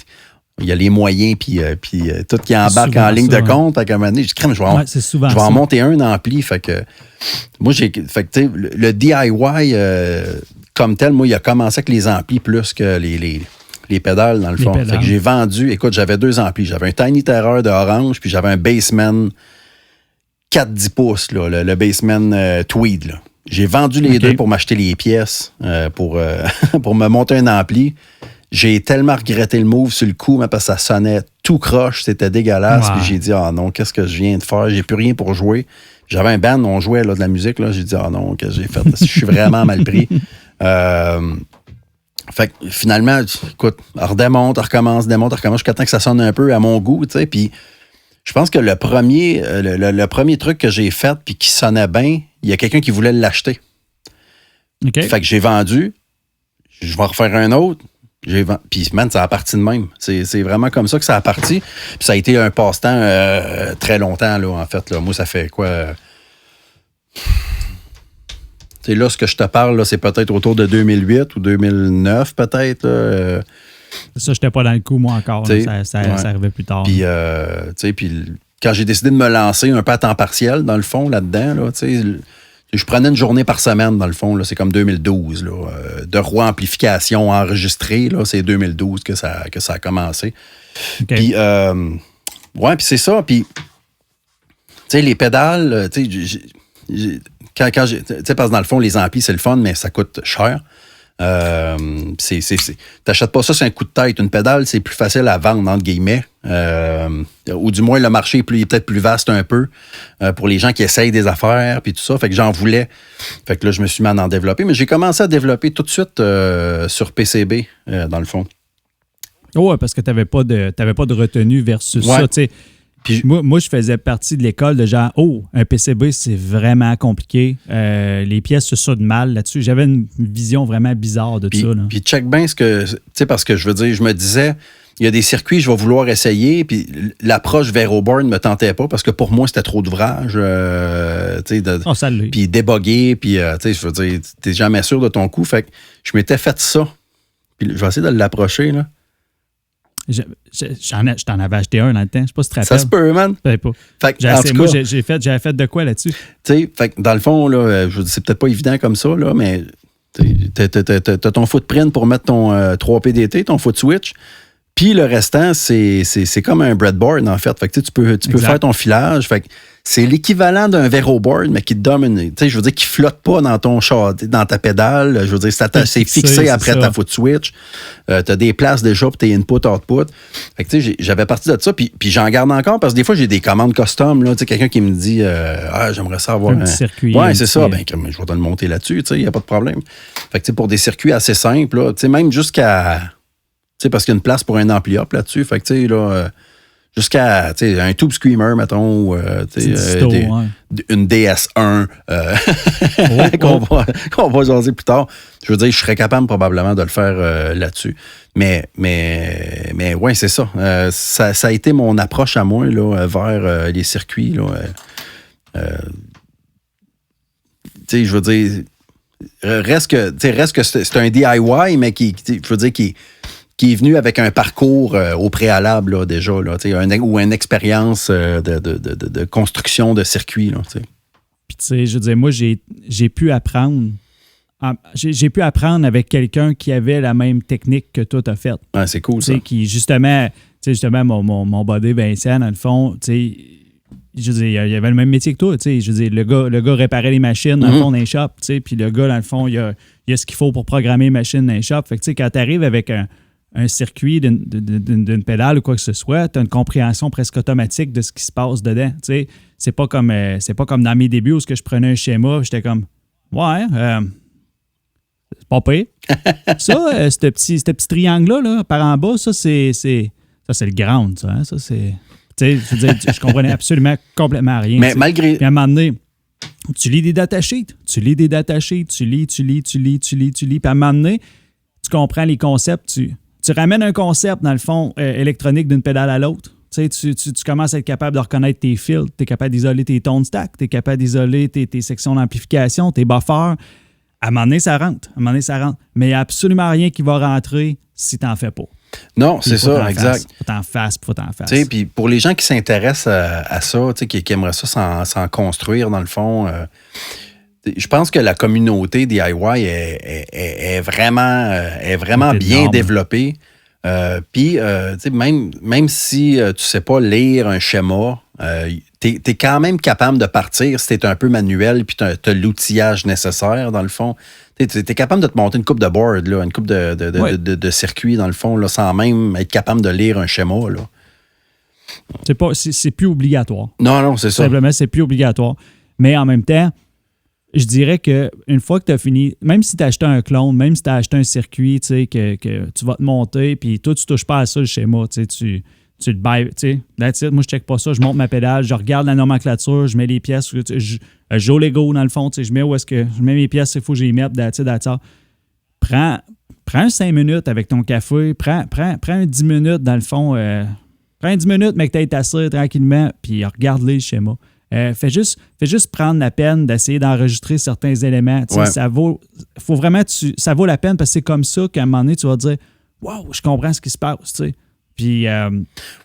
y a les moyens, puis tout qui embarque en ligne de compte. Fait qu'à un moment donné, je crème, je vais en monter un ampli. Fait que moi, le DIY comme tel, moi, il a commencé avec les amplis plus que les pédales, dans le fond. Fait que j'ai vendu... Écoute, j'avais 2 amplis. J'avais un Tiny Terror de Orange, puis j'avais un Bassman 4-10 pouces, là, le Bassman Tweed. Là. J'ai vendu les deux pour m'acheter les pièces, pour me monter un ampli. J'ai tellement regretté le move sur le coup, parce que ça sonnait tout croche, c'était dégueulasse. Puis j'ai dit, non, qu'est-ce que je viens de faire? J'ai plus rien pour jouer. J'avais un band, on jouait là, de la musique. Là. J'ai dit, non, qu'est-ce que j'ai fait? Je suis vraiment mal pris. Fait que finalement, écoute, redémonte, recommence, jusqu'à temps que ça sonne un peu à mon goût, tu sais. Puis je pense que le premier truc que j'ai fait puis qui sonnait bien, il y a quelqu'un qui voulait l'acheter. Fait que j'ai vendu, je vais refaire un autre, puis man, ça a parti de même. C'est vraiment comme ça que ça a parti. Puis ça a été un passe-temps très longtemps, là, en fait. Là. Moi, ça fait quoi... T'sais, là, ce que je te parle, là, c'est peut-être autour de 2008 ou 2009, peut-être. Ça, je n'étais pas dans le coup, moi, encore. Ça arrivait plus tard. Puis, quand j'ai décidé de me lancer un peu à temps partiel, dans le fond, là-dedans, là, je prenais une journée par semaine, dans le fond. Là, c'est comme 2012. Là, de Roi Amplification enregistré, là, c'est 2012 que ça a commencé. Puis, puis c'est ça. Puis, les pédales, parce que dans le fond, les amplis, c'est le fun, mais ça coûte cher. T'achètes pas ça sur un coup de tête. Une pédale, c'est plus facile à vendre, entre guillemets. ou du moins le marché est peut-être plus vaste un peu pour les gens qui essayent des affaires puis tout ça. Fait que j'en voulais. Fait que là, je me suis mis à en développer. Mais j'ai commencé à développer tout de suite sur PCB, dans le fond. Oui, parce que tu n'avais pas de retenue versus ça. Puis, moi, je faisais partie de l'école de genre, un PCB, c'est vraiment compliqué. Les pièces se soudent mal là-dessus. J'avais une vision vraiment bizarre de ça. Là. Puis check bien ce que... Tu sais, parce que je veux dire, je me disais, il y a des circuits que je vais vouloir essayer, puis l'approche VeroBoard ne me tentait pas parce que pour moi, c'était trop d'ouvrage. Puis déboguer, puis je veux dire, t'es jamais sûr de ton coup. Fait que je m'étais fait ça. Puis je vais essayer de l'approcher, là. Je t'en avais acheté un dans le temps. Je sais pas si tu te rappelles. Ça se peut, man. Fait que, j'avais fait de quoi là-dessus? Tu sais, fait que dans le fond, là, c'est peut-être pas évident comme ça, là, mais t'as ton footprint pour mettre ton 3PDT, ton foot switch. Puis le restant, c'est comme un breadboard, en fait. Fait que tu peux faire ton filage. Fait que c'est l'équivalent d'un VeroBoard, mais qui te donne je veux dire, qui flotte pas dans ton char, dans ta pédale. Je veux dire, c'est fixé après ta foot switch. T'as des places déjà pour tes input-output. Fait que tu sais, j'avais parti de ça, puis j'en garde encore parce que des fois, j'ai des commandes custom, là. Tu sais, quelqu'un qui me dit, j'aimerais ça avoir un petit circuit. Ouais, c'est ça. Ben, je vais te le monter là-dessus, tu sais, il n'y a pas de problème. Fait que tu sais, pour des circuits assez simples, là, tu sais, même jusqu'à. Tu sais, parce qu'il y a une place pour un ampli up là-dessus. Fait que, tu sais, là, jusqu'à un Tube Screamer, mettons, ou une DS1 qu'on va jaser plus tard. Je veux dire, je serais capable probablement de le faire là-dessus. Mais ouais, c'est ça. Ça a été mon approche à moi là, vers les circuits. Tu sais, je veux dire, reste que c'est un DIY, mais je veux dire, qui est venu avec un parcours au préalable, là, déjà, là, ou une expérience de construction de circuit. Là, puis, tu sais, je veux dire, moi, j'ai pu apprendre. J'ai pu apprendre avec quelqu'un qui avait la même technique que toi, t'as faite. Ouais, c'est cool, ça. Qui, justement, mon buddy Vincent, dans le fond, tu sais, je veux dire, il avait le même métier que toi, tu sais. Je veux dire, le gars réparait les machines, dans le fond, dans les shops, tu sais. Puis le gars, dans le fond, il y a ce qu'il faut pour programmer les machines dans les shops. Fait que, tu sais, quand t'arrives avec un circuit d'une pédale ou quoi que ce soit, tu as une compréhension presque automatique de ce qui se passe dedans. Tu sais, c'est pas comme dans mes débuts où je prenais un schéma, j'étais comme c'est pas pire. Ça, ce petit triangle-là, là, par en bas, ça, c'est le ground, ça. Hein? Ça, c'est. Tu sais, je veux dire, je comprenais absolument complètement rien. Mais malgré. Puis à un moment donné, tu lis des datasheets. Tu lis. Puis à un moment donné, tu comprends les concepts, tu ramènes un concept, dans le fond, électronique d'une pédale à l'autre. Tu sais, tu commences à être capable de reconnaître tes fils, tu es capable d'isoler tes tone stacks, tu es capable d'isoler tes sections d'amplification, tes buffers. À un moment donné, ça rentre. Mais il n'y a absolument rien qui va rentrer si tu n'en fais pas. Non, c'est ça, exact. Faut t'en fasses. Tu sais, puis pour les gens qui s'intéressent à ça, tu sais, qui aimeraient ça s'en construire, dans le fond... je pense que la communauté DIY est vraiment bien développée. Puis, même si tu ne sais pas lire un schéma, tu es quand même capable de partir si tu es un peu manuel puis tu as l'outillage nécessaire, dans le fond. Tu es capable de te monter une coupe de board, là, une coupe de circuit, dans le fond, là, sans même être capable de lire un schéma. Là. C'est plus obligatoire. Non, c'est ça. Simplement, c'est plus obligatoire. Mais en même temps, je dirais qu'une fois que tu as fini, même si tu as acheté un clone, même si tu as acheté un circuit, tu sais, que tu vas te monter, puis toi, tu ne touches pas à ça, le schéma, tu sais, tu le bailles, tu sais, moi, je check pas ça, je monte ma pédale, je regarde la nomenclature, je mets les pièces, je joue Lego, dans le fond, tu sais, je mets où est-ce que je mets mes pièces, il faut que je les mette, that's it. Prends 5 minutes avec ton café, prends 10 minutes, dans le fond, prends 10 minutes, mais que tu ailles t'asseoir tranquillement, puis regarde-les, le schéma. Fais juste prendre la peine d'essayer d'enregistrer certains éléments. Ouais. Ça vaut la peine parce que c'est comme ça qu'à un moment donné, tu vas dire « Wow, je comprends ce qui se passe. » Puis,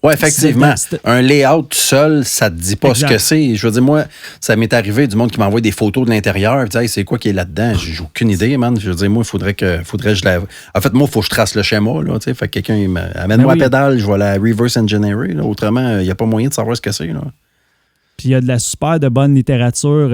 oui, effectivement. Un layout tout seul, ça ne te dit pas ce que c'est. Je veux dire, moi, ça m'est arrivé du monde qui m'envoie des photos de l'intérieur. Tu sais, c'est quoi qui est là-dedans? J'ai aucune idée, man. Je veux dire, moi, il faudrait que je la... En fait, moi, il faut que je trace le schéma. Là, tu sais, fait que quelqu'un amène-moi la pédale, je vais la reverse engineer. Là. Autrement, il n'y a pas moyen de savoir ce que c'est. Là. Puis il y a de la super de bonne littérature.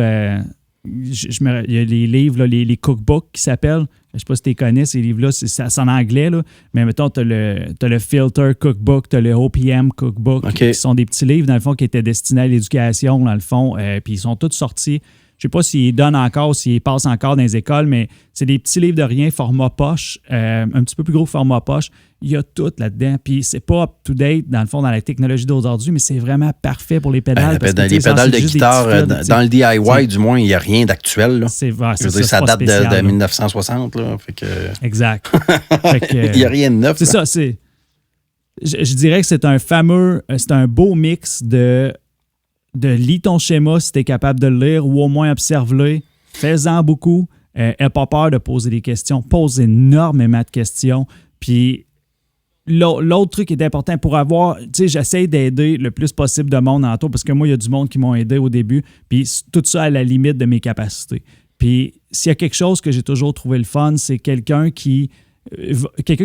Il y a les livres, là, les cookbooks qui s'appellent. Je ne sais pas si tu les connais, ces livres-là. C'est en anglais, là. Mais mettons, tu as le Filter Cookbook, tu as le OPM Cookbook, qui sont des petits livres, dans le fond, qui étaient destinés à l'éducation, dans le fond. Puis ils sont tous sortis. Je ne sais pas s'ils donnent encore, s'ils passent encore dans les écoles, mais c'est des petits livres de rien, format poche, un petit peu plus gros format poche. Il y a tout là-dedans. Puis c'est pas up-to-date, dans le fond, dans la technologie d'aujourd'hui, mais c'est vraiment parfait pour les pédales. Les pédales de guitare, dans le DIY, du moins, il n'y a rien d'actuel. Là. Ça date de 1960. Là, fait que... Exact. Il n'y a rien de neuf. C'est ça. Je dirais que c'est un beau mix de lis ton schéma si tu es capable de le lire ou au moins observe-le. Fais-en beaucoup. N'aie pas peur de poser des questions. Pose énormément de questions. Puis l'autre truc qui est important pour avoir, tu sais, j'essaie d'aider le plus possible de monde autour parce que moi, il y a du monde qui m'ont aidé au début. Puis tout ça à la limite de mes capacités. Puis s'il y a quelque chose que j'ai toujours trouvé le fun, c'est quelqu'un qui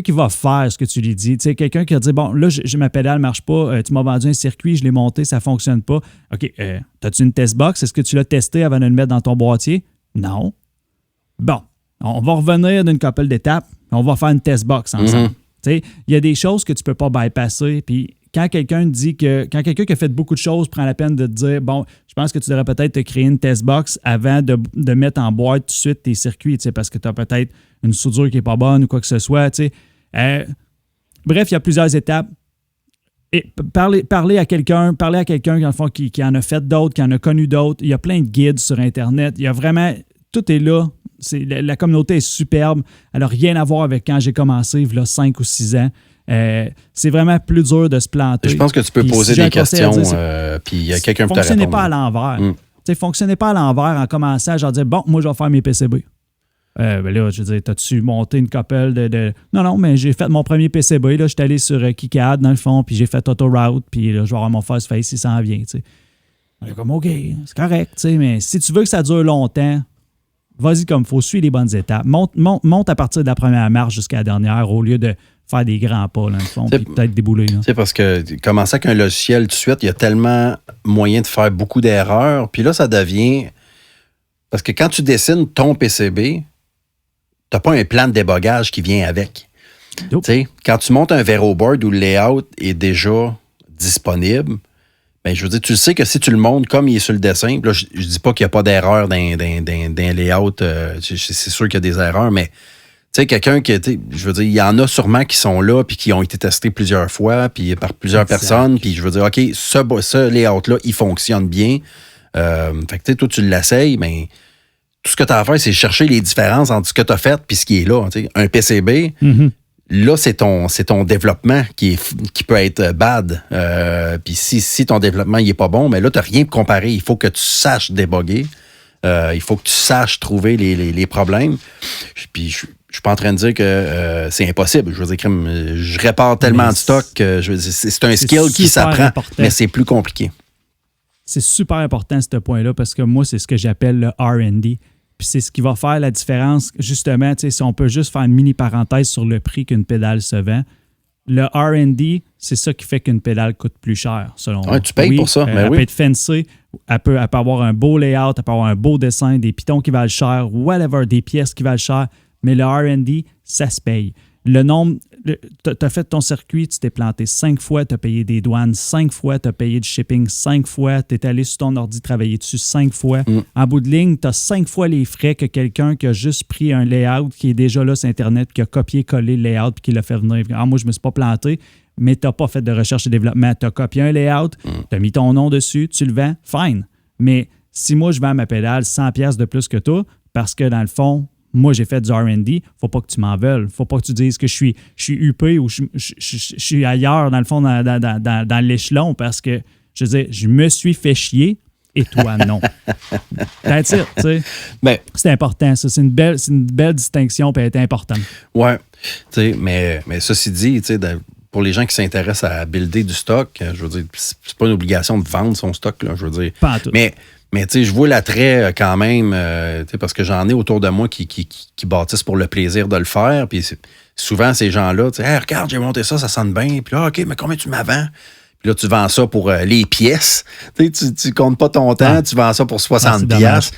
va faire ce que tu lui dis. Tu sais, quelqu'un qui a dit, bon, là, ma pédale ne marche pas, tu m'as vendu un circuit, je l'ai monté, ça ne fonctionne pas. OK, as-tu une test box? Est-ce que tu l'as testé avant de le mettre dans ton boîtier? Non. Bon, on va revenir d'une couple d'étapes, on va faire une test box ensemble. Tu sais, il y a des choses que tu ne peux pas bypasser, puis quand quelqu'un qui a fait beaucoup de choses prend la peine de te dire, bon, je pense que tu devrais peut-être te créer une test box avant de mettre en boîte tout de suite tes circuits, tu sais, parce que tu as peut-être une soudure qui n'est pas bonne ou quoi que ce soit, tu sais. Bref, il y a plusieurs étapes. Et parler à quelqu'un, dans le fond, qui en a fait d'autres, qui en a connu d'autres. Il y a plein de guides sur Internet. Il y a vraiment... Tout est là. La communauté est superbe. Elle n'a rien à voir avec quand j'ai commencé, il y a 5 ou 6 ans. C'est vraiment plus dur de se planter. Je pense que tu peux poser des questions, puis il y a quelqu'un qui te répond. Fonctionnez pas à l'envers. Fonctionnez pas à l'envers en commençant à genre dire, bon, moi, je vais faire mes PCB. Ben là, je veux dire, t'as-tu monté une couple de... Non, mais j'ai fait mon premier PCB. Là, je suis allé sur KiCad, dans le fond, puis j'ai fait AutoRoute, puis là, je vais avoir mon Fast Face, il s'en vient, tu sais. On est comme, OK, c'est correct, tu sais, mais si tu veux que ça dure longtemps, vas-y comme il faut, suis les bonnes étapes. Monte à partir de la première marche jusqu'à la dernière au lieu de faire des grands pas, là, dans le fond, puis peut-être débouler. C'est parce que commencer avec un logiciel tout de suite, il y a tellement moyen de faire beaucoup d'erreurs, puis là, ça devient... Parce que quand tu dessines ton PCB, tu n'as pas un plan de débogage qui vient avec. Quand tu montes un VeroBoard où le layout est déjà disponible, ben, je veux dire, tu sais que si tu le montes comme il est sur le dessin, là, je ne dis pas qu'il n'y a pas d'erreur d'un layout, c'est sûr qu'il y a des erreurs, mais tu sais, quelqu'un qui, je veux dire, il y en a sûrement qui sont là puis qui ont été testés plusieurs fois puis par plusieurs personnes, puis je veux dire, OK, ce layout-là, il fonctionne bien. Fait que toi, tu l'essayes, mais tout ce que tu as à faire, c'est chercher les différences entre ce que tu as fait et ce qui est là. Un PCB, là, c'est ton développement qui peut être bad. Puis si ton développement n'est pas bon, mais là, tu n'as rien pour comparer. Il faut que tu saches déboguer. Il faut que tu saches trouver les problèmes. Puis je ne suis pas en train de dire que c'est impossible. Je veux dire, je répare tellement de stock que c'est un skill qui s'apprend, mais c'est plus compliqué. C'est super important, ce point-là, parce que moi, c'est ce que j'appelle le R&D. Puis c'est ce qui va faire la différence, justement, si on peut juste faire une mini parenthèse sur le prix qu'une pédale se vend. Le R&D, c'est ça qui fait qu'une pédale coûte plus cher, selon moi. Tu payes pour ça. Elle peut être fancy, elle peut avoir un beau layout, elle peut avoir un beau dessin, des pitons qui valent cher, whatever, des pièces qui valent cher, mais le R&D, ça se paye. Le nombre, tu as fait ton circuit, tu t'es planté 5 fois, tu as payé des douanes 5 fois, tu as payé du shipping 5 fois, tu es allé sur ton ordi travailler dessus 5 fois. En bout de ligne, tu as 5 fois les frais que quelqu'un qui a juste pris un layout qui est déjà là sur Internet, qui a copié-collé le layout et qui l'a fait venir. Moi, je ne me suis pas planté, mais tu n'as pas fait de recherche et développement. Tu as copié un layout, tu as mis ton nom dessus, tu le vends, fine. Mais si moi, je vends ma pédale 100$ de plus que toi, parce que dans le fond, moi, j'ai fait du R&D, faut pas que tu m'en veuilles. Faut pas que tu dises que je suis UP ou je suis ailleurs, dans le fond, dans l'échelon, parce que, je veux dire, je me suis fait chier et toi, non. That's it, tu sais. Ben, c'est important, ça. C'est une belle distinction, puis elle est importante. Ouais, tu sais, mais ceci dit, tu sais, pour les gens qui s'intéressent à builder du stock, je veux dire, c'est pas une obligation de vendre son stock, là, je veux dire. Pas en tout. Mais tu sais, je vois l'attrait quand même, parce que j'en ai autour de moi qui bâtissent pour le plaisir de le faire. Puis souvent, ces gens-là, tu sais, hey, regarde, j'ai monté ça sonne bien. Puis là, OK, mais combien tu m'as vends? Puis là, tu vends ça pour les pièces. Tu comptes pas ton temps, tu vends ça pour 60 piastres.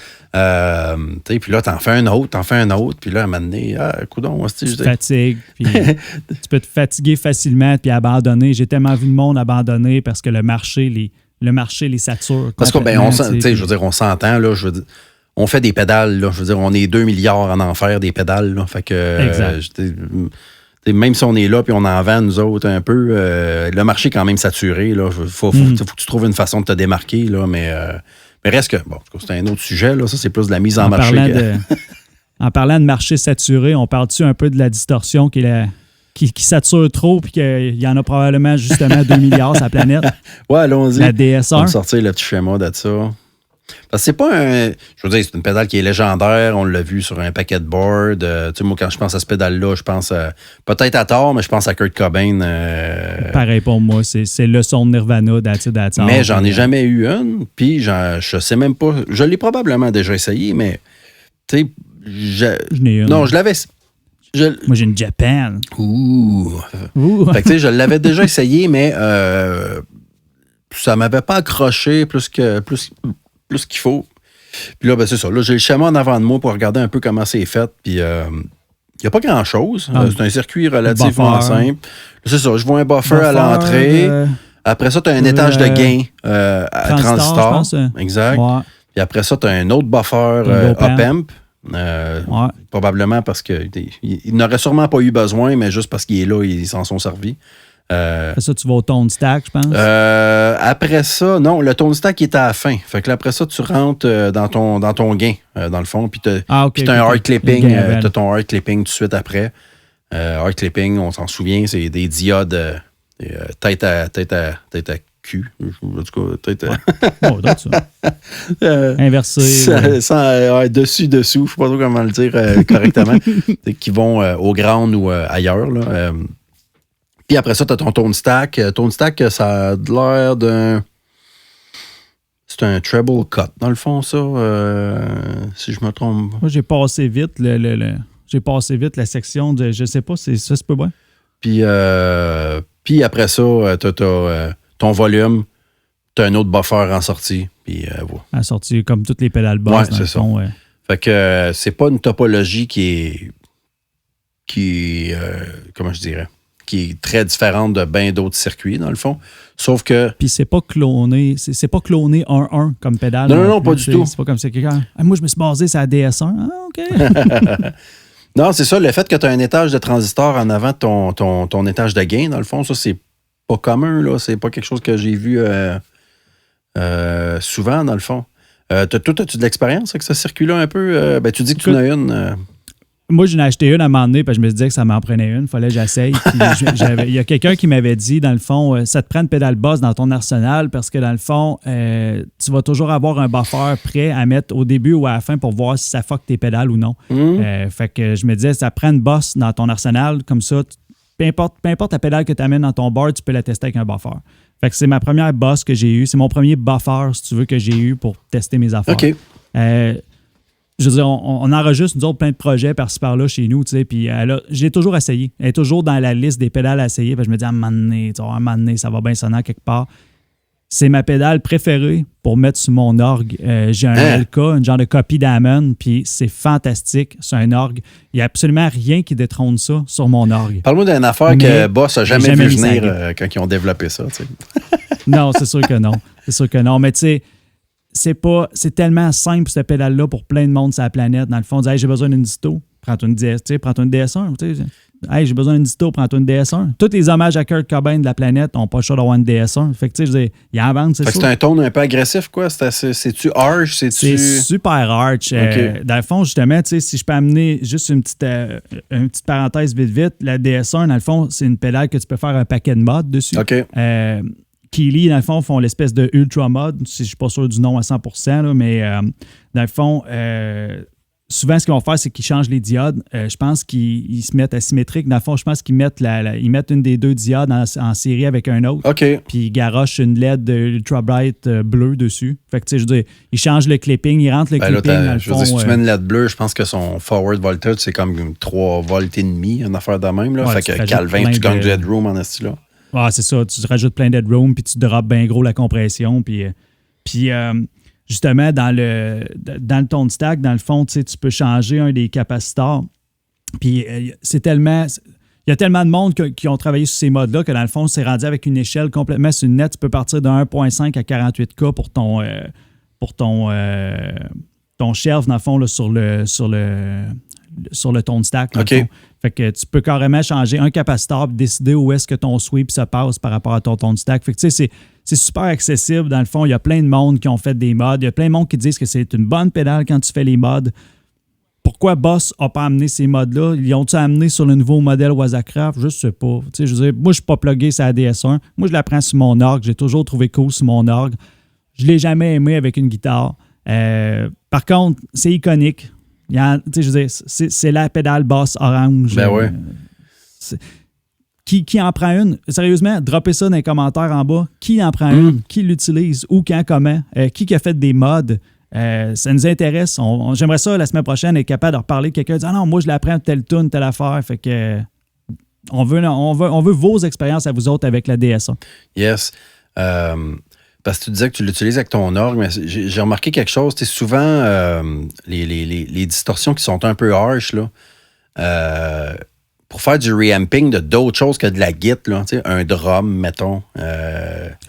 Puis là, t'en fais un autre. Puis là, à un moment donné, coudonc, tu te fatigues. Puis tu peux te fatiguer facilement puis abandonner. J'ai tellement vu de monde abandonner parce que le marché les sature. Parce que, je veux dire, on s'entend, là, je veux dire, on fait des pédales, là. Je veux dire, on est 2 milliards en enfer des pédales, là. Fait que, même si on est là puis on en vend, nous autres, un peu, le marché est quand même saturé, là. Faut que tu trouves une façon de te démarquer, là, mais reste que, bon, c'est un autre sujet, là. Ça, c'est plus de la mise en marché. En parlant de marché saturé, on parle-tu un peu de la distorsion qui sature trop puis qu'il y en a probablement justement 2 milliards sur la planète? Ouais, allons-y. La DS1. On va sortir le petit schéma de ça. Parce que c'est pas je veux dire, c'est une pédale qui est légendaire. On l'a vu sur un paquet de board. Tu sais, moi, quand je pense à cette pédale-là, je pense peut-être à tort, mais je pense à Kurt Cobain. Pareil pour moi. C'est le son de Nirvana, d'attitude. Mais j'en ai jamais eu une. Puis, je sais même pas. Je l'ai probablement déjà essayé, mais tu sais, je n'ai une. Non, je l'avais. Moi, j'ai une Japan. Ouh. Fait que, tu sais, je l'avais déjà essayé, mais ça m'avait pas accroché plus qu'il faut. Puis là, ben, c'est ça. Là, j'ai le schéma en avant de moi pour regarder un peu comment c'est fait. Puis, il n'y a pas grand-chose. C'est un circuit relativement simple. C'est ça. Je vois un buffer à l'entrée. Après ça, tu as un étage de gain à transistor. Exact. Ouais. Puis après ça, tu as un autre buffer op-amp. Probablement parce qu'il n'aurait sûrement pas eu besoin, mais juste parce qu'il est là, ils s'en sont servis. Après ça, tu vas au tone stack, je pense? Après ça, non, le tone stack est à la fin. Fait que là, après ça, tu rentres dans ton gain, dans le fond, puis tu as un hard clipping. Tu as ton hard clipping tout de suite après. Hard clipping, on s'en souvient, c'est des diodes tête à cul. En tout cas, tête à... ça. Inversé. Dessus, je ne sais pas trop comment le dire correctement. Qui vont au ground ou ailleurs, là. Puis après ça, tu as ton tone stack. Tone stack, ça a l'air d'un... C'est un treble cut, dans le fond, ça, si je me trompe. Moi, j'ai passé vite j'ai passé vite la section de... Je sais pas, ça se peut bien. Puis après ça, tu as ton volume, tu as un autre buffer en sortie. Puis voilà. En sortie, comme toutes les pédales basses, dans le fond. Ouais. Fait que c'est pas une topologie qui est comment je dirais, qui est très différente de bien d'autres circuits, dans le fond. Sauf que... Puis c'est pas cloné 1-1 comme pédale. Non, pas du tout. C'est pas comme ça quelqu'un... moi, je me suis basé sur la DS1. Ah, OK. Non, c'est ça. Le fait que tu as un étage de transistor en avant de ton étage de gain, dans le fond, ça, c'est pas commun, là. C'est pas quelque chose que j'ai vu souvent, dans le fond. Toi, as-tu de l'expérience avec ce circuit-là un peu? Tu dis que tu en as une... Moi, j'en ai acheté une à un moment donné, parce que je me disais que ça m'en prenait une. Il fallait que j'essaye. Il y a quelqu'un qui m'avait dit, dans le fond, ça te prend une pédale basse dans ton arsenal parce que, dans le fond, tu vas toujours avoir un buffer prêt à mettre au début ou à la fin pour voir si ça fuck tes pédales ou non. Fait que je me disais, ça prend une bosse dans ton arsenal. Comme ça, peu importe la pédale que tu amènes dans ton board, tu peux la tester avec un buffer. Fait que c'est ma première bosse que j'ai eue. C'est mon premier buffer, si tu veux, que j'ai eu pour tester mes affaires. OK. Je veux dire, on enregistre, nous autres, plein de projets par-ci par-là chez nous, tu sais, puis j'ai toujours essayé. Elle est toujours dans la liste des pédales à essayer. Puis je me dis, à un moment donné, ça va bien sonner quelque part. C'est ma pédale préférée pour mettre sur mon orgue. J'ai un LK, une genre de copie d'Hammond, puis c'est fantastique. C'est un orgue. Il n'y a absolument rien qui détrône ça sur mon orgue. Parle-moi d'une affaire que Boss n'a jamais vu venir quand ils ont développé ça, tu sais. Non, c'est sûr que non. C'est sûr que non. Mais tu sais, c'est tellement simple, cette pédale-là, pour plein de monde sur la planète. Dans le fond, hey, j'ai besoin d'une disto, prends-toi une DS1. Hey, j'ai besoin d'une disto, prends-toi une DS1. Tous les hommages à Kurt Cobain de la planète n'ont pas le choix d'avoir une DS1. Fait que, tu sais, je veux dire, il y en vend, c'est ça. C'est un ton un peu agressif, quoi. C'est-tu arch? C'est super arch. Okay. Dans le fond, justement, tu sais, si je peux amener juste une petite parenthèse vite, la DS1, dans le fond, c'est une pédale que tu peux faire un paquet de mods dessus. OK. Keeley, dans le fond, font l'espèce de Ultra Mod. Je ne suis pas sûr du nom à 100%, là, mais dans le fond, souvent, ce qu'ils vont faire, c'est qu'ils changent les diodes. Je pense qu'ils se mettent asymétriques. Dans le fond, je pense qu'ils mettent une des deux diodes en série avec un autre. OK. Puis ils garochent une LED Ultra Bright bleue dessus. Fait que, tu sais, je veux dire, ils changent le clipping, ils rentrent le clipping dans le fond. Si tu mets une LED bleue, je pense que son forward voltage, c'est comme 3 volts et demi, une affaire de même. Là. Ouais, fait que Calvin, tu gagnes du headroom en esti là. Ah, c'est ça. Tu rajoutes plein d'headroom, puis tu drops bien gros la compression. Puis justement, dans le tone stack, dans le fond, tu peux changer un des capacitors. Puis c'est tellement... Il y a tellement de monde qui ont travaillé sur ces modes-là que dans le fond, c'est rendu avec une échelle complètement sur une net. Tu peux partir de 1.5 à 48K pour ton shelf, dans le fond, là, sur le tone stack. OK. Fait que tu peux carrément changer un capaciteur et décider où est-ce que ton sweep se passe par rapport à ton tone stack. Fait que tu sais, c'est super accessible. Dans le fond, il y a plein de monde qui ont fait des mods. Il y a plein de monde qui disent que c'est une bonne pédale quand tu fais les mods. Pourquoi Boss n'a pas amené ces mods-là? Ils ont-ils amené sur le nouveau modèle Wazacraft? Je ne sais pas. Je veux dire, moi, je ne suis pas plugué sur la DS1. Moi, je la prends sur mon orgue. J'ai toujours trouvé cool sur mon orgue. Je ne l'ai jamais aimé avec une guitare. Par contre, c'est iconique. Je veux dire, c'est la pédale Boss orange. Ben ouais. Qui en prend une? Sérieusement, droppez ça dans les commentaires en bas. Qui en prend une? Qui l'utilise? Où, quand, comment? Qui a fait des mods? Ça nous intéresse. J'aimerais ça, la semaine prochaine, être capable de reparler de quelqu'un, dire ah non, moi, je l'apprends telle tune, telle affaire. Fait que on veut vos expériences à vous autres avec la DS1. Yes. Parce que tu disais que tu l'utilises avec ton orgue, mais j'ai remarqué quelque chose. Souvent, les distorsions qui sont un peu harsh, là, pour faire du reamping de d'autres choses que de la guitare, un drum, mettons.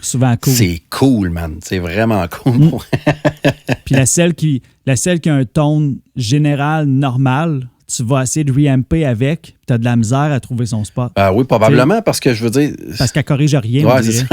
Souvent cool. C'est cool, man. C'est vraiment cool. Puis la celle qui a un tone général normal, tu vas essayer de reamper avec, tu as de la misère à trouver son spot. Oui, probablement, parce que je veux dire... Parce qu'elle corrige rien, ouais, on dirait.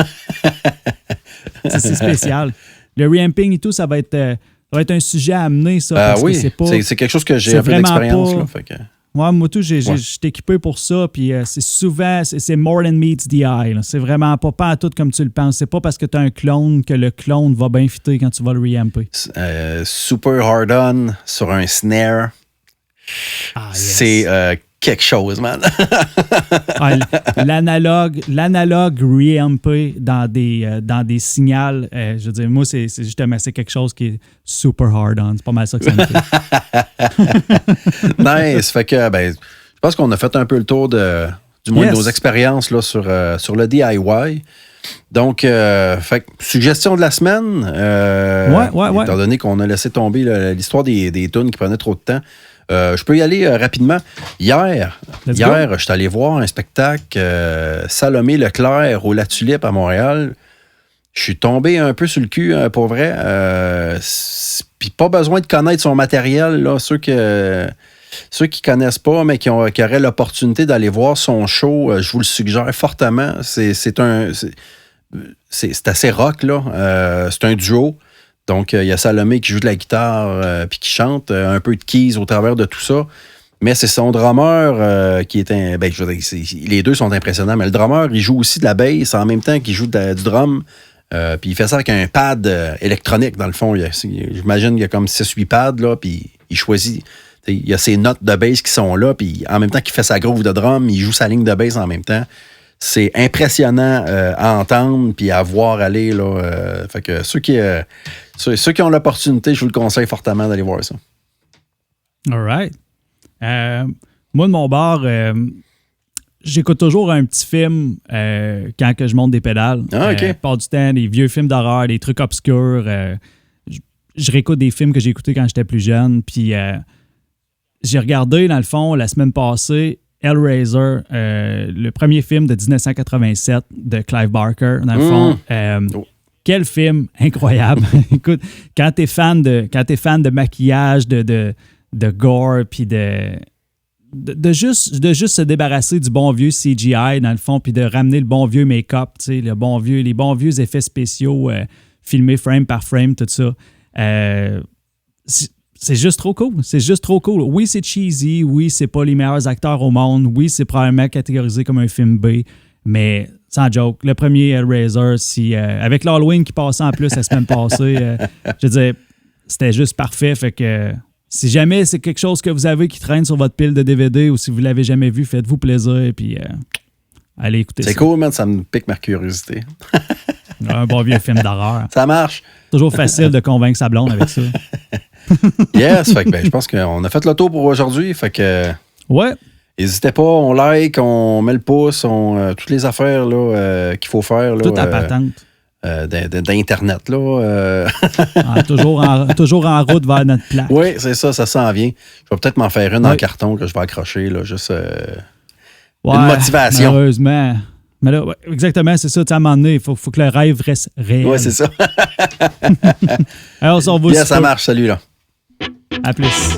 C'est spécial. Le reamping et tout, ça va être un sujet à amener, ça. Parce oui, que c'est quelque chose que j'ai un peu d'expérience. Là, fait que... Moi, tout, je suis équipé pour ça, puis c'est souvent, c'est more than meets the eye. Là. C'est vraiment pas à tout comme tu le penses. C'est pas parce que tu as un clone que le clone va bien fitter quand tu vas le reamper. Super hard-on sur un snare. Yes. C'est quelque chose, man. L'analogue reampé dans des signals, je veux dire, moi, c'est justement, c'est quelque chose qui est super hard-on. C'est pas mal ça que ça me fait. Nice. Fait que, je pense qu'on a fait un peu le tour du moins de nos expériences là, sur le DIY. Donc, fait, suggestion de la semaine. Étant donné qu'on a laissé tomber l'histoire des tunes qui prenaient trop de temps. Je peux y aller rapidement. Hier, je suis allé voir un spectacle Salomé Leclerc au La Tulipe à Montréal. Je suis tombé un peu sur le cul, pour vrai. Puis pas besoin de connaître son matériel. Là, ceux qui connaissent pas, mais qui auraient l'opportunité d'aller voir son show, je vous le suggère fortement. C'est assez rock, là. C'est un duo. Donc, il y a Salomé qui joue de la guitare puis qui chante, un peu de keys au travers de tout ça. Mais c'est son drummer qui est les deux sont impressionnants, mais le drummer, il joue aussi de la bass en même temps qu'il joue du drum. Puis il fait ça avec un pad électronique, dans le fond. J'imagine qu'il y a comme 6-8 pads, là, puis il choisit. Il y a ses notes de bass qui sont là, puis en même temps qu'il fait sa groove de drum, il joue sa ligne de bass en même temps. C'est impressionnant à entendre puis à voir aller. Là, fait que ceux qui ont l'opportunité, je vous le conseille fortement d'aller voir ça. All right. Moi, de mon bord, j'écoute toujours un petit film quand que je monte des pédales. OK. Part du temps, des vieux films d'horreur, des trucs obscurs. Je réécoute des films que j'ai écoutés quand j'étais plus jeune. Puis j'ai regardé, dans le fond, la semaine passée, Hellraiser, le premier film de 1987 de Clive Barker, dans le fond. Quel film incroyable. Écoute, quand t'es fan de maquillage, de gore, puis de juste se débarrasser du bon vieux CGI, dans le fond, puis de ramener le bon vieux make-up, les bons vieux effets spéciaux filmés frame par frame, tout ça. C'est juste trop cool. C'est juste trop cool. Oui, c'est cheesy. Oui, c'est pas les meilleurs acteurs au monde. Oui, c'est probablement catégorisé comme un film B. Mais sans joke, le premier Hellraiser, avec l'Halloween qui passait en plus la semaine passée, je veux dire, c'était juste parfait. Fait que si jamais c'est quelque chose que vous avez qui traîne sur votre pile de DVD ou si vous l'avez jamais vu, faites-vous plaisir et puis allez écouter ça. C'est cool, man. Ça me pique ma curiosité. Un bon vieux film d'horreur. Ça marche. Toujours facile de convaincre sa blonde avec ça. Yes, fait que je pense qu'on a fait le tour pour aujourd'hui. Fait que. Ouais. N'hésitez pas, on like, on met le pouce, toutes les affaires là, qu'il faut faire. Là, toute la patente. D'Internet. Là, toujours en route vers notre place. Oui, c'est ça s'en vient. Je vais peut-être m'en faire une en carton que je vais accrocher, là, juste une motivation. Malheureusement. Mais là, exactement, c'est ça. À un moment donné, il faut que le rêve reste réel. Oui, c'est ça. Alors, on se revoit. Ça marche. Salut, là. À plus.